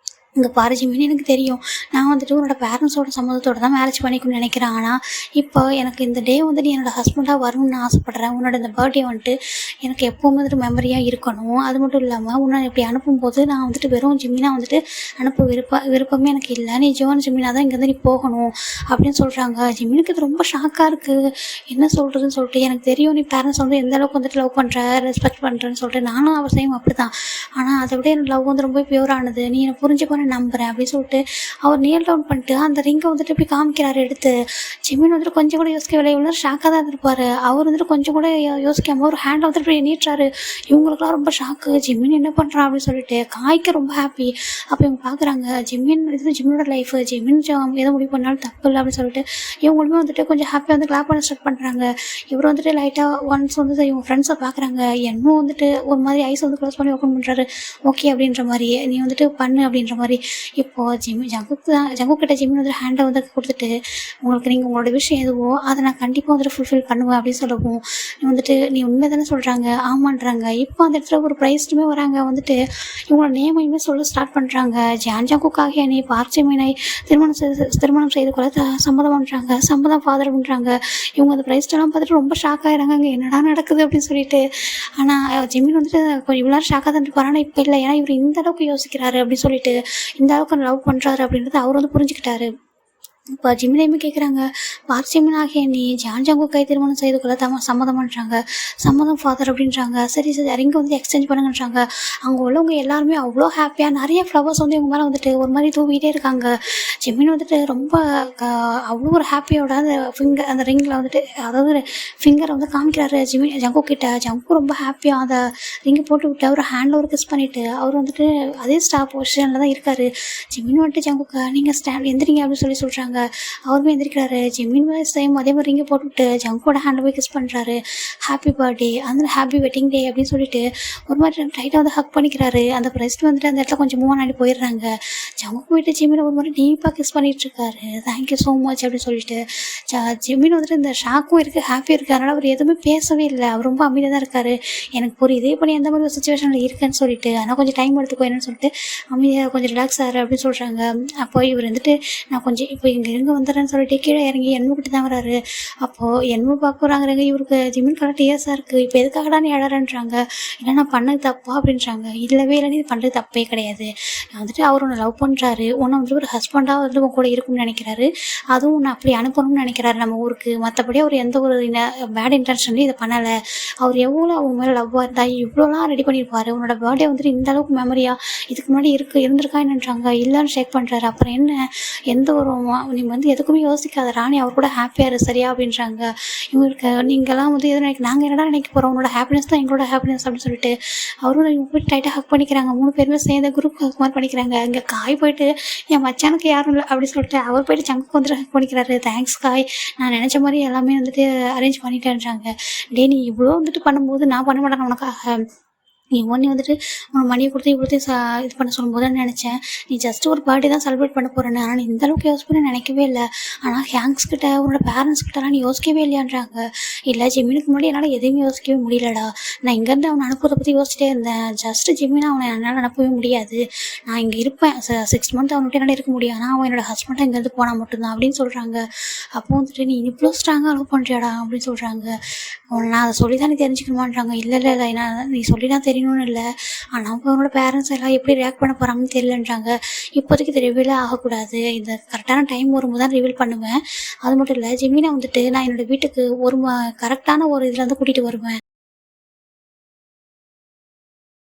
இங்கே பாரு ஜிமின் எனக்கு தெரியும், நான் வந்துட்டு உன்னோட பேரண்ட்ஸோட சம்மதத்தோடு தான் மேரேஜ் பண்ணிக்கணும்னு நினைக்கிறேன், ஆனால் இப்போ எனக்கு இந்த டே வந்து நீ என்னோடய ஹஸ்பண்டாக வரணும்னு ஆசைப்பட்றேன், உன்னோட இந்த பர்த்டே வந்துட்டு எனக்கு எப்போவுமே வந்துட்டு மெமரியாக இருக்கணும், அது மட்டும் இல்லாமல் உன்னை இப்படி அனுப்பும்போது நான் வந்துட்டு வெறும் ஜிமினாக வந்துட்டு அனுப்ப விருப்பமே எனக்கு இல்லை, நீ ஜோன் ஜிமினாக தான் இங்கேருந்து நீ போகணும் அப்படின்னு சொல்கிறாங்க. ஜிமினுக்கு இது ரொம்ப ஷாக்காக இருக்குது, என்ன சொல்கிறதுன்னு சொல்லிட்டு. எனக்கு தெரியும் நீ பேரண்ட்ஸ் வந்து எந்த அளவுக்கு வந்துட்டு லவ் பண்ணுற ரெஸ்பெக்ட் பண்ணுறேன்னு சொல்லிட்டு, நானும் அவர் செய்யும் அப்படி தான், ஆனால் அதை விட எனக்கு லவ் வந்து ரொம்ப பியூரானது, நீ என்னை புரிஞ்சுக்கணும் நம்புறேன் அப்படின்னு சொல்லிட்டு அவர் நியல் டவுன் பண்ணிட்டு அந்த ரிங்கை வந்துட்டு இப்படி காமிக்கிறாரு எடுத்து. ஜிமின் வந்துட்டு கொஞ்சம் கூட யோசிக்கவில்லை, இவ்வளோ ஷாக்காக தான் இருந்திருப்பாரு. அவர் வந்துட்டு கொஞ்சம் கூட யோசிக்காமல் ஒரு ஹேண்ட் வந்துட்டு இப்படி நீட்டுறாரு. இவங்களுக்குலாம் ரொம்ப ஷாக்கு, ஜிமின் என்ன பண்ணுறான் அப்படின்னு சொல்லிட்டு. காய்க்கு ரொம்ப ஹாப்பி. அப்போ இவங்க பார்க்குறாங்க ஜிமின் இது ஜிமினோட லைஃப், ஜிமின் எதை முடிவு பண்ணாலும் தப்பு இல்லை அப்படின்னு சொல்லிட்டு இவங்களுமே வந்துட்டு கொஞ்சம் ஹாப்பியாக வந்து கிளாப் பண்ண ஸ்டார்ட் பண்ணுறாங்க. இவர் வந்துட்டு லைட்டாக ஒன்ஸ் வந்து இவங்க ஃப்ரெண்ட்ஸை பார்க்குறாங்க, என்னும் வந்துட்டு ஒரு மாதிரி ஐஸ் வந்து க்ளோஸ் பண்ணி ஓப்பன் பண்ணுறாரு. ஓகே அப்படின்ற மாதிரி நீ வந்துட்டு பண்ணு அப்படின்ற மாதிரி. இப்போது ஜங்குக்கிட்ட ஜிமின் வந்து ஹேண்டை வந்து கொடுத்துட்டு உங்களுக்கு நீங்கள் உங்களோட விஷயம் எதுவோ அதை நான் கண்டிப்பாக வந்துட்டு ஃபுல்ஃபில் பண்ணுவேன் அப்படின்னு சொல்லவும் நீ உண்மை தானே சொல்கிறாங்க, ஆமான்றாங்க. இப்போ அந்த இடத்துல ஒரு ப்ரைஸ்ட்டுமே வராங்க, வந்துட்டு இவங்களோட நேமையுமே சொல்ல ஸ்டார்ட் பண்ணுறாங்க. ஜங்குக்காக நீ பார்க் ஜிமினை திருமணம் செய்து கொள்ள சம்மதம் பண்ணுறாங்க, சம்மதம் ஃபாதர் பண்ணுறாங்க. இவங்க அந்த ப்ரைஸ்ட்டெல்லாம் பார்த்துட்டு ரொம்ப ஷாக் ஆகிடுறாங்க, அங்கே என்னடா நடக்குது அப்படின்னு சொல்லிட்டு. ஆனால் ஜிமின் வந்துட்டு கொஞ்சம் இவ்வளோ ஷாக்காக தான் இருப்பார், ஆனால் இப்போ இல்லை, ஏன்னா இவர் இந்த அளவுக்கு யோசிக்கிறாரு அப்படின்னு சொல்லிட்டு, இந்த அளவுக்கு லவ் பண்ணுறாரு அப்படின்றத அவர் வந்து புரிஞ்சுக்கிட்டாரு. இப்போ ஜிமினையுமே கேட்குறாங்க, பார்சிமன் ஆகிய நீ ஜான் ஜங்குக்கை திருமணம் செய்து கொள்ள சம்மதம் பண்ணுறாங்க. சம்மதம் ஃபாதர் அப்படின்றாங்க. சரி சரி ரிங்கை வந்து எக்ஸ்சேஞ்ச் பண்ணுங்கன்றாங்க. அங்கே உள்ளவங்க எல்லாருமே அவ்வளோ ஹாப்பியாக நிறைய ஃப்ளவர்ஸ் வந்து இவங்க மேலே வந்துட்டு ஒரு மாதிரி தூவிட்டே இருக்காங்க. ஜிமின் வந்துட்டு ரொம்ப அவ்வளோ ஒரு ஹாப்பியோட அந்த அந்த ரிங்கில் வந்துட்டு அதாவது ஃபிங்கரை வந்து காமிக்கிறாரு ஜங்கு கிட்ட. ஜங்கு ரொம்ப ஹாப்பியாக அந்த ரிங்கை போட்டு விட்டு அவர் ஹேண்டில் ஒரு கிஸ் பண்ணிவிட்டு அவர் வந்துட்டு அதே ஸ்டாப் பொசிஷனில் தான் இருக்கார். ஜிமின் வந்துட்டு ஜங்குக்கா நீங்கள் ஸ்டாண்ட் எந்திரிங்க அப்படின்னு சொல்கிறாங்க. அவருமே எந்திரிக்கிறாரு. ஜிமின் சேம் அதே மாதிரி ரிங்கை போட்டுவிட்டு ஜங்கோட ஹேண்டில் போய் கிஸ் பண்ணுறாரு. ஹாப்பி பர்த்டே அந்த ஹாப்பி வெட்டிங் டே அப்படின்னு சொல்லிட்டு ஒரு மாதிரி டைட்டாக வந்து ஹக் பண்ணிக்கிறாரு. அந்த ப்ரெஸ்ட் வந்துட்டு அந்த இடத்துல கொஞ்சம் மூவ் ஆடி போயிடுறாங்க. ஜங்கு போயிட்டு ஜிமினை ஒரு மாதிரி டீப்பாக கிஸ் பண்ணிட்டு இருக்காரு. தேங்க்யூ ஸோ மச் அப்படின்னு சொல்லிட்டு ஜிமின் வந்துட்டு இந்த ஷாக்கும் இருக்குது ஹாப்பியும் இருக்குது. அதனால் அவர் எதுவுமே பேசவே இல்லை. அவர் ரொம்ப அமைதியாக தான் இருக்காரு. எனக்கு புரியுது இப்போ நீ எந்த மாதிரி ஒரு சுச்சுவேஷனில் இருக்குன்னு சொல்லிட்டு, ஆனால் கொஞ்சம் டைம் எடுத்துக்கோ என்னன்னு சொல்லிட்டு அமைதியாக கொஞ்சம் ரிலாக்ஸ் ஆகிற அப்படின்னு சொல்கிறாங்க. அப்போ இவர் வந்துட்டு நான் கொஞ்சம் இப்போ இங்கே இருங்க வந்துடுறேன்னு சொல்லிட்டு கீழே இறங்கி என்முக்கிட்ட தான் வராரு. அப்போது என்மு பார்க்க வராங்கிறங்க. இவருக்கு ஜிமின் கரெக்ட் டிஎஸ்ஸாக இருக்குது. இப்போ எதுக்காகடா நீ அழறன்றாங்க. இல்லை நான் பண்ணது தப்பா அப்படின்றாங்க. இல்லவே இல்லை நீ பண்ணுறது தப்பே கிடையாது. வந்துட்டு அவர் ஒன்று லவ் பண்ணுறாரு. ஒன்று வந்துட்டு ஒரு ஹஸ்பண்டாக வந்து உங்க கூட இருக்கும்னு நினைக்கிறாரு. அதுவும் ஒன்று அப்படி அனுப்பணும்னு நினைக்கிறாரு நம்ம ஊருக்கு. மற்றபடி அவர் எந்த ஒரு பேட் இன்டென்ஷன்லையும் இதை பண்ணலை. அவர் எவ்வளோ அவங்க மேலே லவ்வாக இருந்தால் இவ்வளோலாம் ரெடி பண்ணியிருப்பாரு. உன்னோட பர்த்டே வந்துட்டு இந்த அளவுக்கு மெமரியாக இதுக்கு முன்னாடி இருந்திருக்கா என்னன்றாங்க. இல்லைன்னு ஷேக் பண்ணுறாரு. அப்புறம் என்ன எந்த ஒரு நீ வந்து எதுக்குமே யோசிக்காத ராணி அவர் கூட ஹாப்பியாக இரு சரியா அப்படின்றாங்க. இவங்களுக்கு நீங்கள்லாம் வந்து எது நாங்கள் என்னடா நினைக்க போகிறோம், உன்னோட ஹாப்பினஸ் தான் எங்களோட ஹாப்பினஸ் அப்படின்னு சொல்லிட்டு அவரும் இவங்க போய் டைட்டாக ஹக் பண்ணிக்கிறாங்க. 3 பேருமே சேர்ந்து குரூப் ஹக் மாதிரி பண்ணிக்கிறாங்க. இங்கே காய் போயிட்டு என் மச்சானுக்கு யாரும் இல்லை அப்படின்னு சொல்லிட்டு அவர் போயிட்டு சங்குக்கு வந்துட்டு ஹக் பண்ணிக்கிறாரு. தேங்க்ஸ் காய், நான் நினச்ச மாதிரி எல்லாமே வந்துட்டு அரேஞ்ச் பண்ணிட்டேன்றாங்க. டே நீ இவ்வளோ வந்துட்டு பண்ணும்போது நான் பண்ண மாட்டேன் உனக்காக. நீ ஒன்றே வந்துட்டு உனக்கு மணியை கொடுத்து இவ்வளோத்தையும் இது பண்ண சொல்லும்போது தான் நினச்சேன் நீ ஜஸ்ட் ஒரு பர்த்டே தான் செலிப்ரேட் பண்ண போகிறேன்னு. ஆனால் நீ இந்தளவுக்கு யோசிப்பேன்னு நினைக்கவே இல்லை. ஆனால் ஹேங்க்ஸ் கிட்ட உன்னோட பேரண்ட்ஸ் கிட்டலாம் நீ யோசிக்கவே இல்லையான்றாங்க. இல்லை ஜிம்மினுக்கு முன்னாடி என்னால் எதையுமே யோசிக்கவே முடியலடா. நான் இங்கேருந்து அவனை அனுப்புறதை பற்றி யோசிச்சிட்டே இருந்தேன். ஜஸ்ட்டு ஜிம்மினா அவனை என்னால் அனுப்பவே முடியாது. நான் இங்கே இருப்பேன் 6 மந்த் அவன்கிட்ட என்னால் இருக்க முடியும். ஆனால் அவன் என்னோட ஹஸ்பண்டாக இங்கேருந்து போனால் மட்டும்தான் அப்படின்னு சொல்கிறாங்க. அப்போ வந்துட்டு நீ இவ்வளோ ஸ்ட்ராங்காக லவ் பண்ணுறியாடா அப்படின்னு சொல்கிறாங்க. நான் அதை சொல்லி தான் நீ தெரிஞ்சுக்கணுமான்றாங்க. இல்லை இல்லை இல்லை நான் நீ சொல்லி தான் தெரியணும்னு இல்லை. ஆனால் அவங்களோட பேரண்ட்ஸ் எல்லாம் எப்படி ரியாக்ட் பண்ண போகிறாங்கன்னு தெரியலன்றாங்க. இப்போதைக்கு இது ரிவீலே ஆகக்கூடாது. இந்த கரெக்டான டைம் வரும்போது தான் ரிவீல் பண்ணுவேன். அது மட்டும் இல்லை ஜிம்மினை வந்துட்டு நான் என்னோடய வீட்டுக்கு கரெக்டான ஒரு இதில் வந்து கூட்டிகிட்டு வருவேன்.